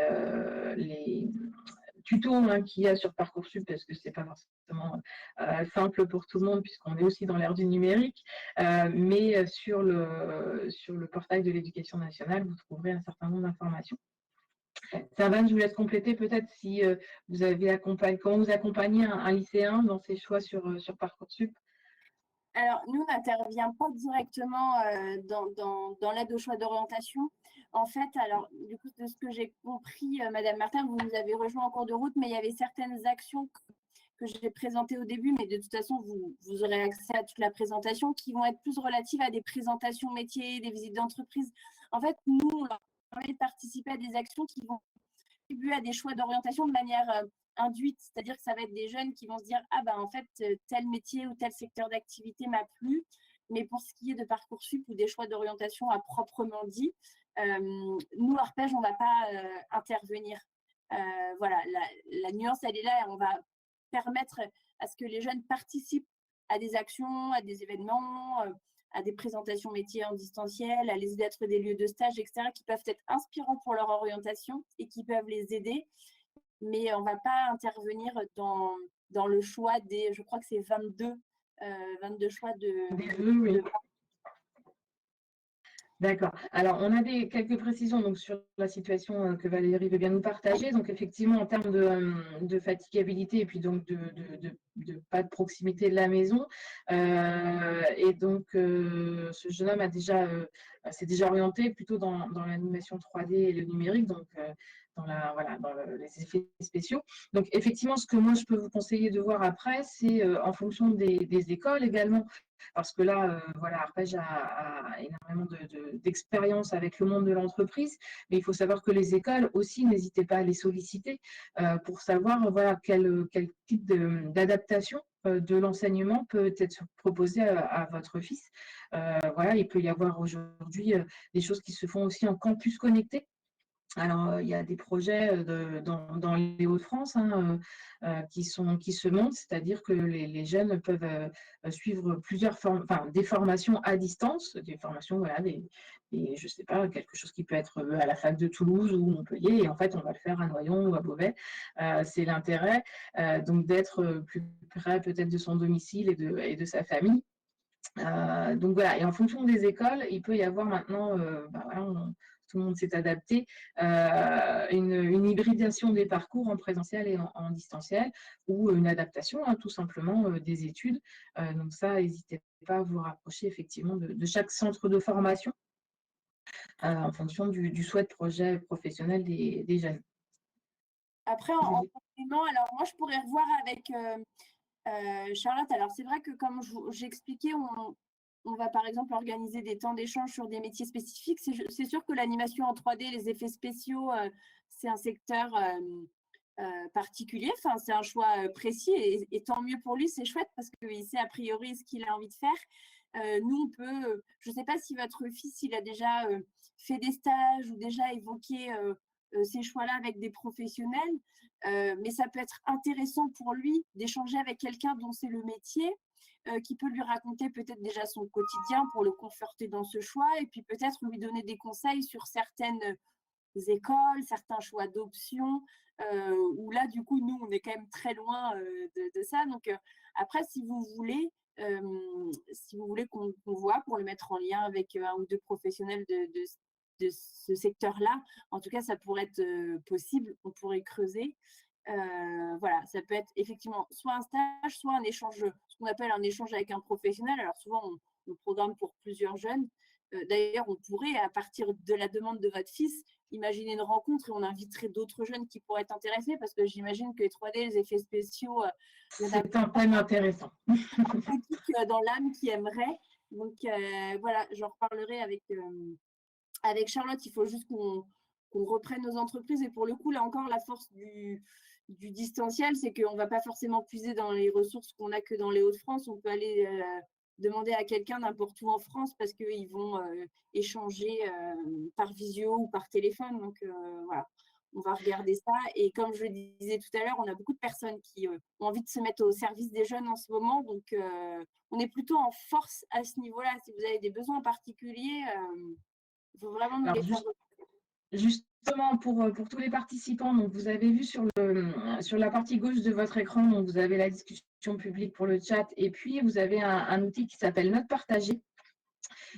tutos qu'il y a sur Parcoursup, parce que ce n'est pas forcément simple pour tout le monde, puisqu'on est aussi dans l'ère du numérique. Mais sur le portail de l'Éducation nationale, vous trouverez un certain nombre d'informations. Servane, je vous laisse compléter peut-être si vous avez accompagné, comment vous accompagnez un lycéen dans ses choix sur Parcoursup. Alors, nous, on n'intervient pas directement dans l'aide au choix d'orientation. En fait, alors, du coup, de ce que j'ai compris, Madame Martin, vous nous avez rejoint en cours de route, mais il y avait certaines actions que j'ai présentées au début, mais de toute façon, vous aurez accès à toute la présentation, qui vont être plus relatives à des présentations métiers, des visites d'entreprise. En fait, nous, on leur permet de participer à des actions qui vont contribuer à des choix d'orientation de manière induite, c'est-à-dire que ça va être des jeunes qui vont se dire « Ah ben en fait, tel métier ou tel secteur d'activité m'a plu », mais pour ce qui est de Parcoursup ou des choix d'orientation à proprement dit, nous, Arpège, on ne va pas intervenir. Voilà, la nuance, elle est là, on va permettre à ce que les jeunes participent à des actions, à des événements, à des présentations métiers en distanciel, à les aider à trouver des lieux de stage, etc., qui peuvent être inspirants pour leur orientation et qui peuvent les aider. Mais on ne va pas intervenir dans le choix des, je crois que c'est 22 choix oui. D'accord. Alors, on a quelques précisions donc, sur la situation que Valérie veut bien nous partager. Donc, effectivement, en termes de fatigabilité et puis donc de pas de proximité de la maison. Et donc, ce jeune homme s'est déjà orienté plutôt dans l'animation 3D et le numérique, donc dans les effets spéciaux. Donc, effectivement, ce que moi, je peux vous conseiller de voir après, c'est en fonction des écoles également. Parce que là, voilà, Arpège a énormément d'expérience avec le monde de l'entreprise, mais il faut savoir que les écoles aussi, n'hésitez pas à les solliciter pour savoir voilà, quel type d'adaptation de l'enseignement peut être proposé à votre fils. Voilà, il peut y avoir aujourd'hui des choses qui se font aussi en campus connecté. Alors, il y a des projets dans les Hauts-de-France qui se montent, c'est-à-dire que les jeunes peuvent suivre des formations à distance, des formations, voilà, je ne sais pas, quelque chose qui peut être à la fac de Toulouse ou Montpellier, et en fait, on va le faire à Noyon ou à Beauvais. C'est l'intérêt, donc d'être plus près peut-être de son domicile et de sa famille. Donc voilà, et en fonction des écoles, il peut y avoir maintenant, voilà, tout le monde s'est adapté, une hybridation des parcours en présentiel et en distanciel, ou une adaptation tout simplement des études. Donc ça, n'hésitez pas à vous rapprocher effectivement de chaque centre de formation en fonction du souhait de projet professionnel des jeunes. Après, en complément, alors moi, je pourrais revoir avec Charlotte. Alors, c'est vrai que comme j'expliquais, on va par exemple organiser des temps d'échange sur des métiers spécifiques. C'est sûr que l'animation en 3D, les effets spéciaux, c'est un secteur particulier. Enfin, c'est un choix précis et tant mieux pour lui, c'est chouette parce qu'il sait a priori ce qu'il a envie de faire. Nous, on peut, je ne sais pas si votre fils, il a déjà fait des stages ou déjà évoqué ces choix-là avec des professionnels, mais ça peut être intéressant pour lui d'échanger avec quelqu'un dont c'est le métier, qui peut lui raconter peut-être déjà son quotidien pour le conforter dans ce choix et puis peut-être lui donner des conseils sur certaines écoles, certains choix d'options, où là, du coup, nous, on est quand même très loin de ça. Donc, après, si vous voulez qu'on voit pour le mettre en lien avec un ou deux professionnels ce secteur-là. En tout cas, ça pourrait être possible, on pourrait creuser. Voilà, ça peut être effectivement soit un stage, soit un échange, ce qu'on appelle un échange avec un professionnel. Alors souvent, on programme pour plusieurs jeunes. D'ailleurs, on pourrait, à partir de la demande de votre fils, imaginer une rencontre et on inviterait d'autres jeunes qui pourraient être intéressés, parce que j'imagine que les 3D, les effets spéciaux, il y en a C'est un thème intéressant. dans l'âme qui aimerait. Donc voilà, j'en reparlerai avec Charlotte. Il faut juste qu'on reprenne nos entreprises. Et pour le coup, là encore, la force du distanciel, c'est qu'on ne va pas forcément puiser dans les ressources qu'on a que dans les Hauts-de-France. On peut aller demander à quelqu'un n'importe où en France, parce qu'ils vont échanger par visio ou par téléphone. Donc voilà, on va regarder ça. Et comme je le disais tout à l'heure, on a beaucoup de personnes qui ont envie de se mettre au service des jeunes en ce moment. Donc on est plutôt en force à ce niveau-là. Si vous avez des besoins particuliers, il faut vraiment nous les faire. Justement, pour tous les participants, donc vous avez vu sur la partie gauche de votre écran, donc vous avez la discussion publique pour le chat, et puis vous avez un outil qui s'appelle Notes partagées.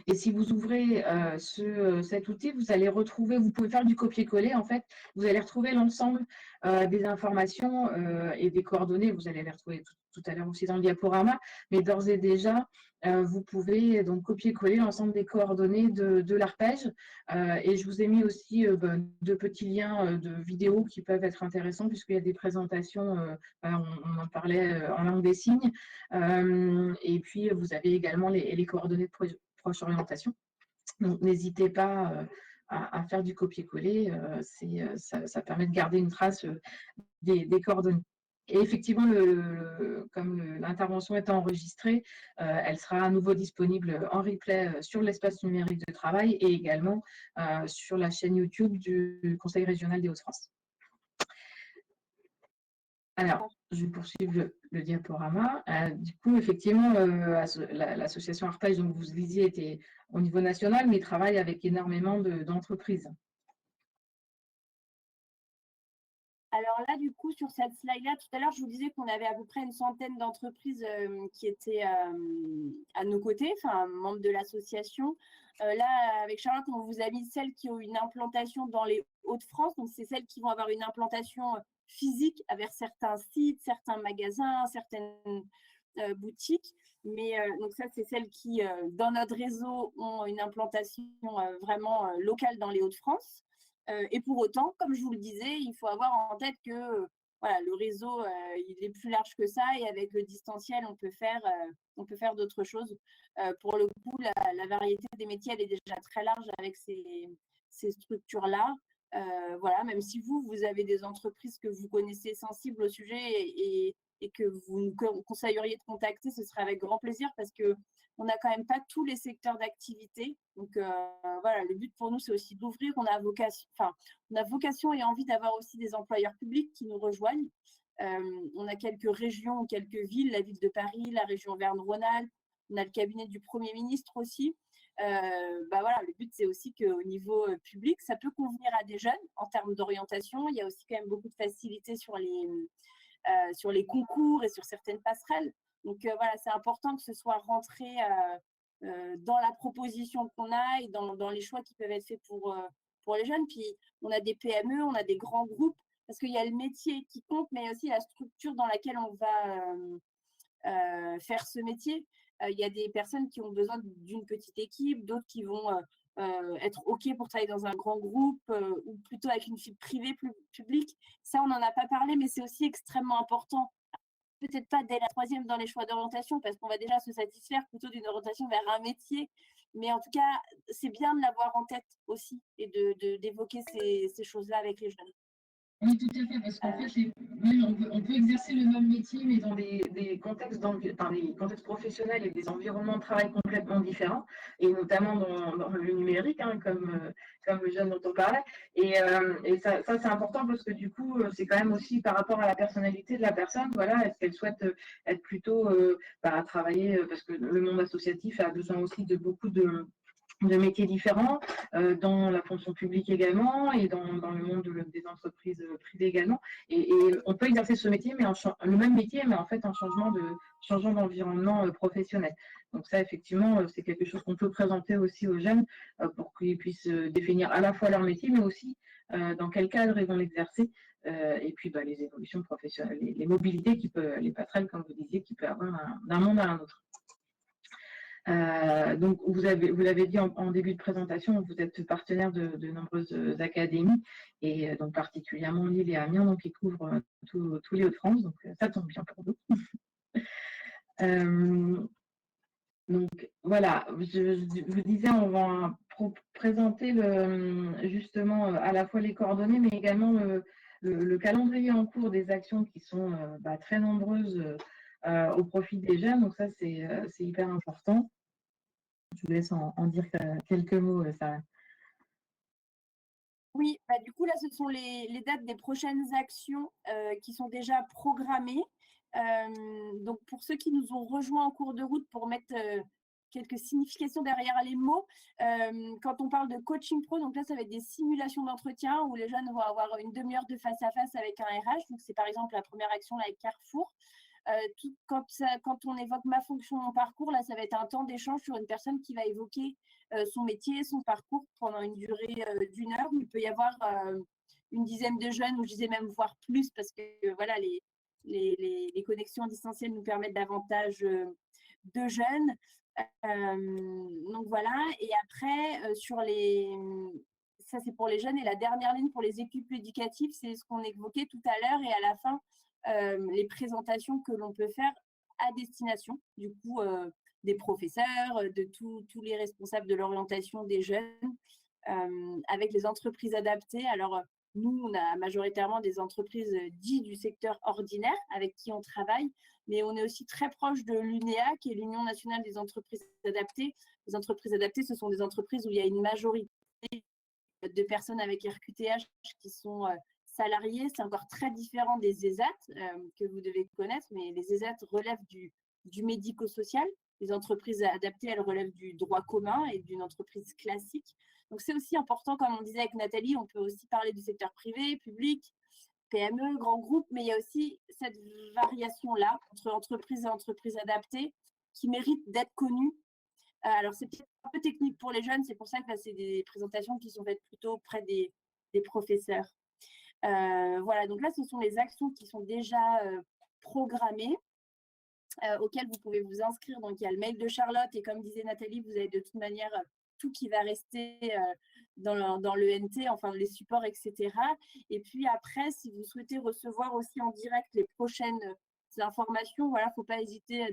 Et si vous ouvrez cet outil, vous allez retrouver, vous pouvez faire du copier-coller, en fait, vous allez retrouver l'ensemble des informations et des coordonnées. Vous allez les retrouver tout à l'heure aussi dans le diaporama, mais d'ores et déjà, vous pouvez donc copier-coller l'ensemble des coordonnées de l'arpège. Et je vous ai mis aussi de petits liens de vidéos qui peuvent être intéressants, puisqu'il y a des présentations, on en parlait en langue des signes. Et puis, vous avez également les coordonnées de proche orientation. Donc, n'hésitez pas à faire du copier-coller. Ça permet de garder une trace des coordonnées. Et effectivement, comme l'intervention est enregistrée, elle sera à nouveau disponible en replay sur l'espace numérique de travail et également sur la chaîne YouTube du Conseil régional des Hauts-de-France. Alors, je vais poursuivre le diaporama. Du coup, effectivement, l'association Arpège, donc vous le disiez, était au niveau national, mais travaille avec énormément d'entreprises. Alors là, du coup, sur cette slide-là, tout à l'heure, je vous disais qu'on avait à peu près une centaine d'entreprises qui étaient à nos côtés, enfin, membres de l'association. Là, avec Charlotte, on vous a mis celles qui ont une implantation dans les Hauts-de-France. Donc, c'est celles qui vont avoir une implantation physique avec certains sites, certains magasins, certaines boutiques. Mais donc ça, c'est celles qui, dans notre réseau, ont une implantation vraiment locale dans les Hauts-de-France. Et pour autant, comme je vous le disais, il faut avoir en tête que voilà, le réseau, il est plus large que ça, et avec le distanciel, on peut faire d'autres choses. Pour le coup, la variété des métiers, elle est déjà très large avec ces structures-là. Voilà, même si vous avez des entreprises que vous connaissez sensibles au sujet et que vous nous conseilleriez de contacter, ce serait avec grand plaisir, parce que on n'a quand même pas tous les secteurs d'activité. Donc voilà, le but pour nous, c'est aussi d'ouvrir. On a vocation et envie d'avoir aussi des employeurs publics qui nous rejoignent. On a quelques régions, quelques villes, la ville de Paris, la région Auvergne-Rhône-Alpes. On a le cabinet du Premier ministre aussi. Voilà, le but, c'est aussi qu'au niveau public, ça peut convenir à des jeunes en termes d'orientation. Il y a aussi quand même beaucoup de facilité sur les concours et sur certaines passerelles. Donc voilà, c'est important que ce soit rentré dans la proposition qu'on a et dans les choix qui peuvent être faits pour les jeunes. Puis on a des PME, on a des grands groupes, parce qu'il y a le métier qui compte, mais aussi la structure dans laquelle on va faire ce métier. Il y a des personnes qui ont besoin d'une petite équipe, d'autres qui vont être OK pour travailler dans un grand groupe ou plutôt avec une fibre privée plus publique. Ça, on n'en a pas parlé, mais c'est aussi extrêmement important. Peut-être pas dès la troisième dans les choix d'orientation, parce qu'on va déjà se satisfaire plutôt d'une orientation vers un métier. Mais en tout cas, c'est bien de l'avoir en tête aussi et d'évoquer ces choses-là avec les jeunes. Oui, tout à fait, parce qu'en fait, on peut exercer le même métier, mais dans des contextes, des contextes professionnels et des environnements de travail complètement différents, et notamment dans le numérique, hein, comme le jeune dont on parlait. Et ça c'est important, parce que du coup, c'est quand même aussi par rapport à la personnalité de la personne. Voilà, est-ce qu'elle souhaite être plutôt travailler, parce que le monde associatif a besoin aussi de beaucoup de métiers différents, dans la fonction publique également et dans le monde des entreprises privées également. Et on peut exercer ce métier, mais le même métier, mais en fait en changeant d'environnement professionnel. Donc ça, effectivement, c'est quelque chose qu'on peut présenter aussi aux jeunes pour qu'ils puissent définir à la fois leur métier, mais aussi dans quel cadre ils vont l'exercer. Et puis les évolutions professionnelles, les mobilités, les passerelles, comme vous disiez, qui peuvent avoir d'un monde à un autre. Donc, vous l'avez dit en début de présentation, vous êtes partenaire de nombreuses académies, et donc particulièrement Lille et Amiens, donc qui couvrent tous les Hauts-de-France, donc ça tombe bien pour nous. Donc voilà, je vous disais, on va présenter justement à la fois les coordonnées, mais également le calendrier en cours des actions qui sont très nombreuses au profit des jeunes. Donc ça, c'est hyper important. Je vous laisse en dire quelques mots, Sarah. Oui, du coup, là, ce sont les dates des prochaines actions qui sont déjà programmées. Donc, pour ceux qui nous ont rejoints en cours de route, pour mettre quelques significations derrière les mots, quand on parle de coaching pro, donc là, ça va être des simulations d'entretien où les jeunes vont avoir une demi-heure de face à face avec un RH. Donc, c'est par exemple la première action là, avec Carrefour. Quand on évoque ma fonction, mon parcours, là, ça va être un temps d'échange sur une personne qui va évoquer son métier, son parcours pendant une durée d'1 heure. Il peut y avoir une dizaine de jeunes, ou je disais même voire plus, parce que voilà, les connexions distancielles nous permettent davantage de jeunes. Donc voilà, et après, ça c'est pour les jeunes, et la dernière ligne pour les équipes éducatives, c'est ce qu'on évoquait tout à l'heure, et à la fin, les présentations que l'on peut faire à destination, du coup, des professeurs, de tous les responsables de l'orientation des jeunes, avec les entreprises adaptées. Alors, nous, on a majoritairement des entreprises dites du secteur ordinaire avec qui on travaille, mais on est aussi très proche de l'UNEA, qui est l'Union nationale des entreprises adaptées. Les entreprises adaptées, ce sont des entreprises où il y a une majorité de personnes avec RQTH qui sont salariés. C'est encore très différent des ESAT que vous devez connaître, mais les ESAT relèvent du médico-social. Les entreprises adaptées, elles relèvent du droit commun et d'une entreprise classique. Donc, c'est aussi important, comme on disait avec Nathalie, on peut aussi parler du secteur privé, public, PME, grands groupes, mais il y a aussi cette variation-là entre entreprises et entreprises adaptées qui mérite d'être connue. Alors, c'est peut-être un peu technique pour les jeunes, c'est pour ça que c'est des présentations qui sont faites plutôt auprès des professeurs. Voilà, donc là, ce sont les actions qui sont déjà programmées, auxquelles vous pouvez vous inscrire. Donc, il y a le mail de Charlotte, et comme disait Nathalie, vous avez de toute manière tout qui va rester dans l'ENT, enfin les supports, etc. Et puis après, si vous souhaitez recevoir aussi en direct les prochaines informations, voilà, il ne faut pas hésiter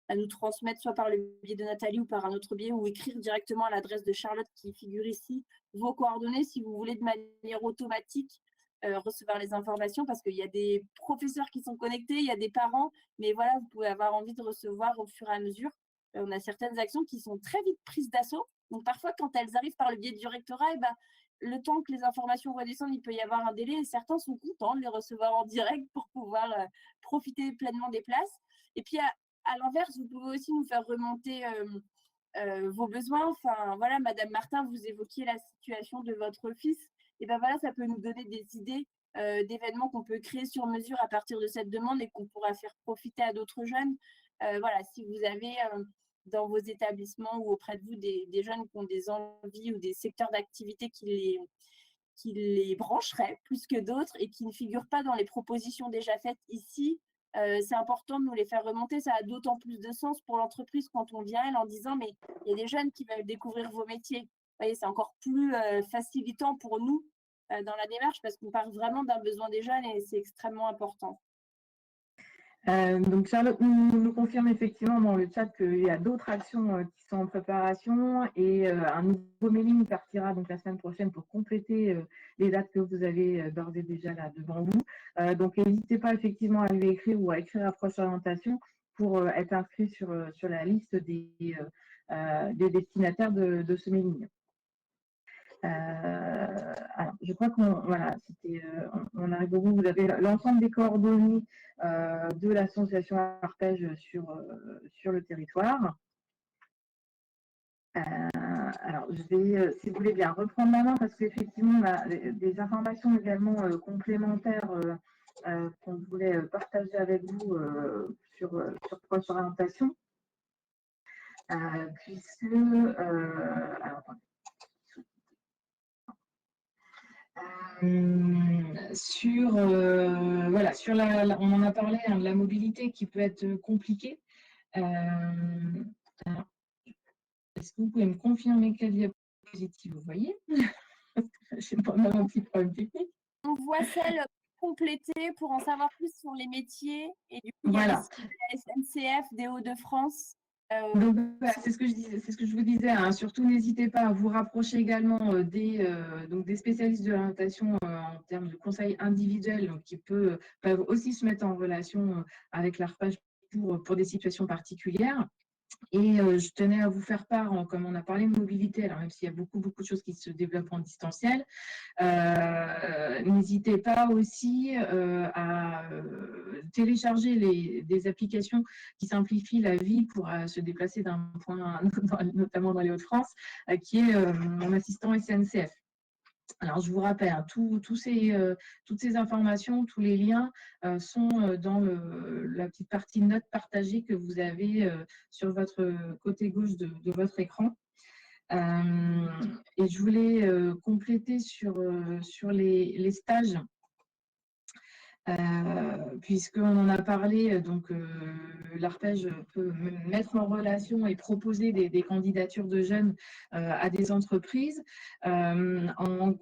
à nous transmettre soit par le biais de Nathalie ou par un autre biais, ou écrire directement à l'adresse de Charlotte qui figure ici vos coordonnées si vous voulez de manière automatique recevoir les informations, parce qu'il y a des professeurs qui sont connectés, il y a des parents, mais voilà, vous pouvez avoir envie de recevoir au fur et à mesure. On a certaines actions qui sont très vite prises d'assaut. Donc parfois, quand elles arrivent par le biais du rectorat, le temps que les informations redescendent, il peut y avoir un délai, et certains sont contents de les recevoir en direct pour pouvoir profiter pleinement des places. Et puis, à l'inverse, vous pouvez aussi nous faire remonter vos besoins. Enfin, voilà, Madame Martin, vous évoquiez la situation de votre fils. Et voilà, ça peut nous donner des idées d'événements qu'on peut créer sur mesure à partir de cette demande et qu'on pourra faire profiter à d'autres jeunes. Voilà, si vous avez dans vos établissements ou auprès de vous des jeunes qui ont des envies ou des secteurs d'activité qui les brancheraient plus que d'autres et qui ne figurent pas dans les propositions déjà faites ici, c'est important de nous les faire remonter. Ça a d'autant plus de sens pour l'entreprise quand on vient elle en disant mais il y a des jeunes qui veulent découvrir vos métiers. Vous voyez, c'est encore plus facilitant pour nous dans la démarche, parce qu'on part vraiment d'un besoin des jeunes et c'est extrêmement important. Donc Charlotte nous confirme effectivement dans le chat qu'il y a d'autres actions qui sont en préparation, et un nouveau mailing partira donc la semaine prochaine pour compléter les dates que vous avez d'ores et déjà là devant vous. Donc n'hésitez pas effectivement à lui écrire ou à écrire à Proche Orientation pour être inscrit sur la liste des destinataires de ce mailing. Alors, je crois qu'on arrive au bout. Vous avez l'ensemble des coordonnées de l'association Arpège sur le territoire. alors, je vais, si vous voulez bien, reprendre la main parce qu'effectivement, on a des informations également complémentaires qu'on voulait partager avec vous sur Proche Orientation, puisque, alors, attendez. Voilà, on en a parlé, hein, de la mobilité qui peut être compliquée. Alors, est-ce que vous pouvez me confirmer quelle diapositive vous voyez? J'ai pas mal un petit problème technique. On voit celle complétée pour en savoir plus sur les métiers. Et du coup, il y a Voilà. aussi la SNCF des Hauts-de-France. Donc, voilà, c'est ce que je disais, c'est ce que je vous disais, hein. Surtout, n'hésitez pas à vous rapprocher également donc des spécialistes de l'orientation en termes de conseils individuels, donc peuvent aussi se mettre en relation avec l'ARPAJ pour des situations particulières. Et je tenais à vous faire part, comme on a parlé de mobilité, alors même s'il y a beaucoup de choses qui se développent en distanciel, n'hésitez pas aussi à télécharger des applications qui simplifient la vie pour se déplacer d'un point à un autre, notamment dans les Hauts-de-France, qui est mon assistant SNCF. Alors, je vous rappelle, hein, toutes ces informations, tous les liens sont dans la petite partie notes partagées que vous avez sur votre côté gauche de votre écran. Et je voulais compléter sur les stages, puisqu'on en a parlé, donc l'ARPEJ peut mettre en relation et proposer des candidatures de jeunes à des entreprises. En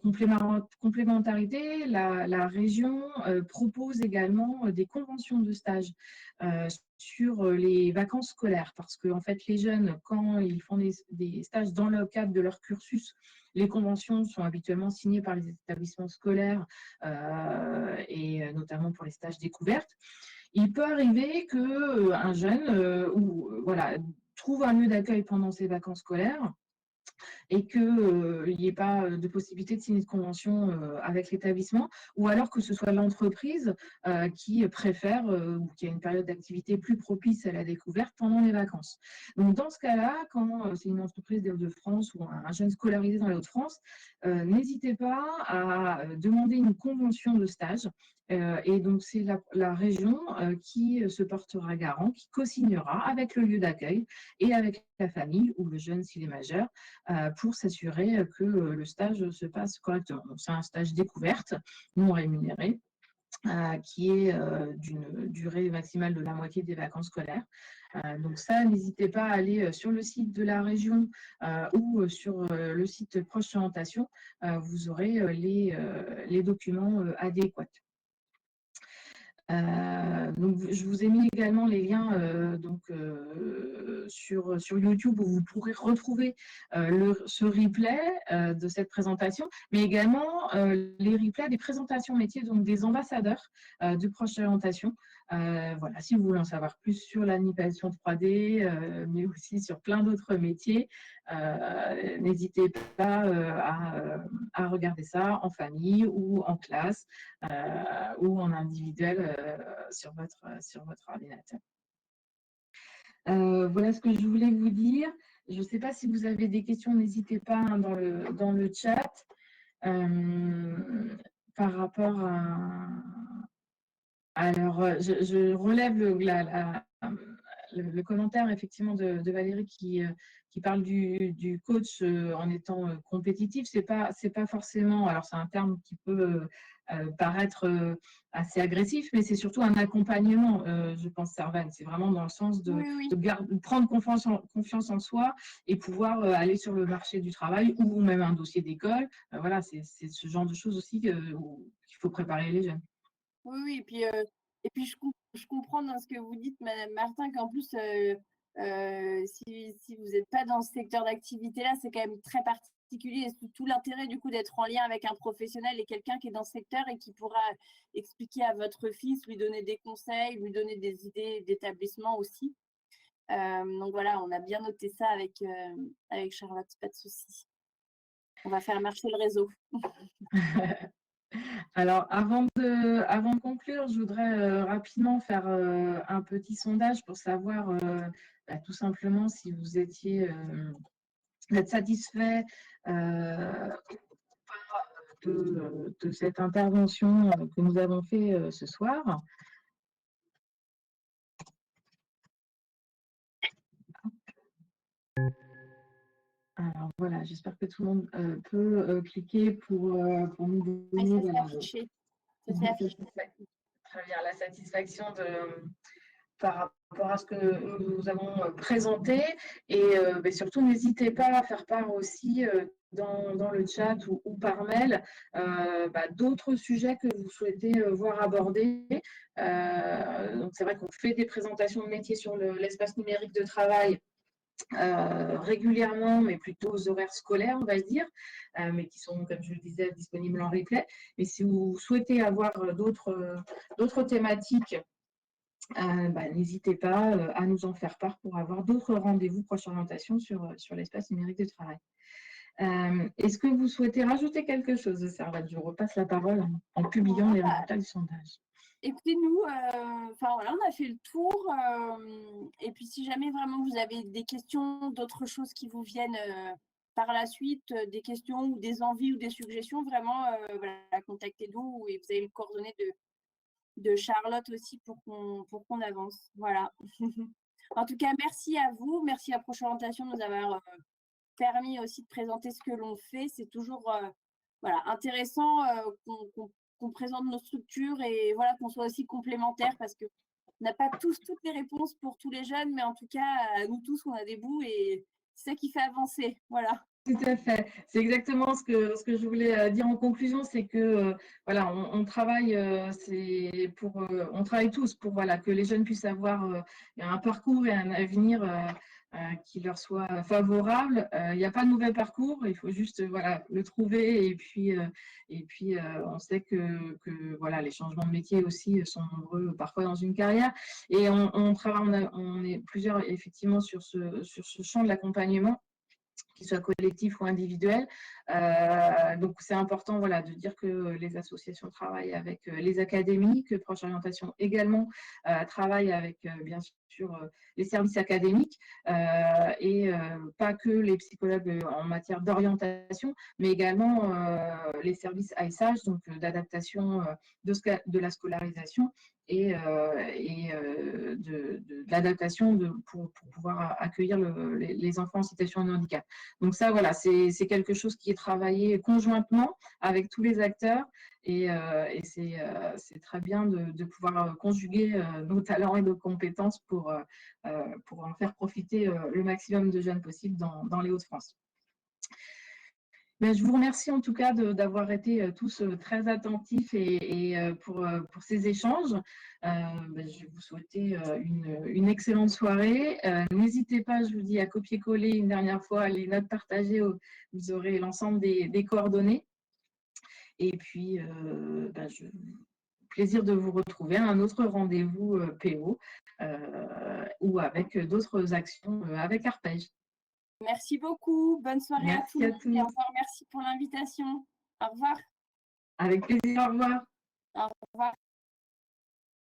complémentarité, la région propose également des conventions de stage sur les vacances scolaires, parce que en fait, les jeunes, quand ils font des stages dans le cadre de leur cursus, les conventions sont habituellement signées par les établissements scolaires et notamment pour les stages découvertes. Il peut arriver qu'un jeune voilà, trouve un lieu d'accueil pendant ses vacances scolaires et qu'il n'y ait pas de possibilité de signer de convention avec l'établissement, ou alors que ce soit l'entreprise qui préfère ou qui a une période d'activité plus propice à la découverte pendant les vacances. Donc dans ce cas-là, quand c'est une entreprise des Hauts-de-France ou un jeune scolarisé dans les Hauts-de-France, n'hésitez pas à demander une convention de stage. Et donc, c'est la région qui se portera garant, qui co-signera avec le lieu d'accueil et avec la famille ou le jeune s'il est majeur, pour s'assurer que le stage se passe correctement. Donc, c'est un stage découverte, non rémunéré, qui est d'une durée maximale de la moitié des vacances scolaires. Donc ça, n'hésitez pas à aller sur le site de la région ou sur le site Proche Orientation, vous aurez les documents adéquats. Donc, je vous ai mis également les liens sur YouTube où vous pourrez retrouver ce replay de cette présentation, mais également les replays des présentations métiers, donc des ambassadeurs de Proche Orientation. Voilà, si vous voulez en savoir plus sur l'animation 3D, mais aussi sur plein d'autres métiers, n'hésitez pas à regarder ça en famille ou en classe ou en individuel sur votre ordinateur. Voilà ce que je voulais vous dire. Je ne sais pas si vous avez des questions, n'hésitez pas hein, dans le chat par rapport à… Alors, je relève le commentaire effectivement de Valérie qui parle du coach en étant compétitif. C'est pas forcément, alors c'est un terme qui peut paraître assez agressif, mais c'est surtout un accompagnement, je pense, Servane. C'est vraiment dans le sens de prendre confiance en soi et pouvoir aller sur le marché du travail ou même un dossier d'école. Voilà, c'est ce genre de choses aussi qu'il faut préparer les jeunes. Oui, et puis je comprends dans ce que vous dites, Madame Martin, qu'en plus, si vous n'êtes pas dans ce secteur d'activité-là, c'est quand même très particulier. Et tout l'intérêt du coup d'être en lien avec un professionnel et quelqu'un qui est dans ce secteur et qui pourra expliquer à votre fils, lui donner des conseils, lui donner des idées d'établissement aussi. Donc voilà, on a bien noté ça avec Charlotte, pas de souci. On va faire marcher le réseau. Alors, avant de conclure, je voudrais rapidement faire un petit sondage pour savoir tout simplement si vous étiez être satisfait de cette intervention que nous avons fait ce soir. Alors voilà, j'espère que tout le monde peut cliquer pour nous donner très bien, la satisfaction par rapport à ce que nous avons présenté. Et surtout, n'hésitez pas à faire part aussi dans le chat ou par mail d'autres sujets que vous souhaitez voir abordés. Donc c'est vrai qu'on fait des présentations de métiers sur l'espace numérique de travail régulièrement, mais plutôt aux horaires scolaires, on va dire, mais qui sont, comme je le disais, disponibles en replay. Mais si vous souhaitez avoir d'autres thématiques, n'hésitez pas à nous en faire part pour avoir d'autres rendez-vous proche orientation sur l'espace numérique de travail. Est-ce que vous souhaitez rajouter quelque chose, Servane? Je repasse la parole en publiant les résultats du sondage. Écoutez, nous, voilà, on a fait le tour. Et puis, si jamais vraiment vous avez des questions, d'autres choses qui vous viennent par la suite, des questions ou des envies ou des suggestions, vraiment, voilà, contactez-nous et vous avez les coordonnées de Charlotte aussi pour qu'on avance. Voilà. En tout cas, merci à vous. Merci à Proche Orientation de nous avoir permis aussi de présenter ce que l'on fait. C'est toujours voilà, intéressant qu'on présente nos structures et voilà, qu'on soit aussi complémentaires parce qu'on n'a pas toutes les réponses pour tous les jeunes, mais en tout cas, nous tous, on a des bouts et c'est ça qui fait avancer. Voilà. Tout à fait. C'est exactement ce que je voulais dire en conclusion, c'est que voilà, on travaille, on travaille tous pour voilà, que les jeunes puissent avoir un parcours et un avenir qui leur soit favorable. Il n'y a pas de mauvais parcours, il faut juste voilà, le trouver et puis on sait que voilà, les changements de métier aussi sont nombreux parfois dans une carrière et on est plusieurs effectivement sur ce champ de l'accompagnement, qu'il soit collectif ou individuel. Donc, c'est important voilà, de dire que les associations travaillent avec les académies, que Proche Orientation également travaille avec, bien sûr, les services académiques et pas que les psychologues en matière d'orientation, mais également les services ASH, donc d'adaptation de la scolarisation et de l'adaptation pour pouvoir accueillir les enfants en situation de handicap. Donc ça, voilà, c'est quelque chose qui est travaillé conjointement avec tous les acteurs et c'est très bien de pouvoir conjuguer nos talents et nos compétences pour en faire profiter le maximum de jeunes possible dans les Hauts-de-France. Je vous remercie en tout cas d'avoir été tous très attentifs et pour ces échanges. Je vais vous souhaiter une excellente soirée. N'hésitez pas, je vous dis, à copier-coller une dernière fois les notes partagées. Vous aurez l'ensemble des coordonnées. Et puis, plaisir de vous retrouver à un autre rendez-vous PO ou avec d'autres actions avec Arpège. Merci beaucoup. Bonne soirée merci à tous. Et encore merci pour l'invitation. Au revoir. Avec plaisir. Au revoir. Au revoir.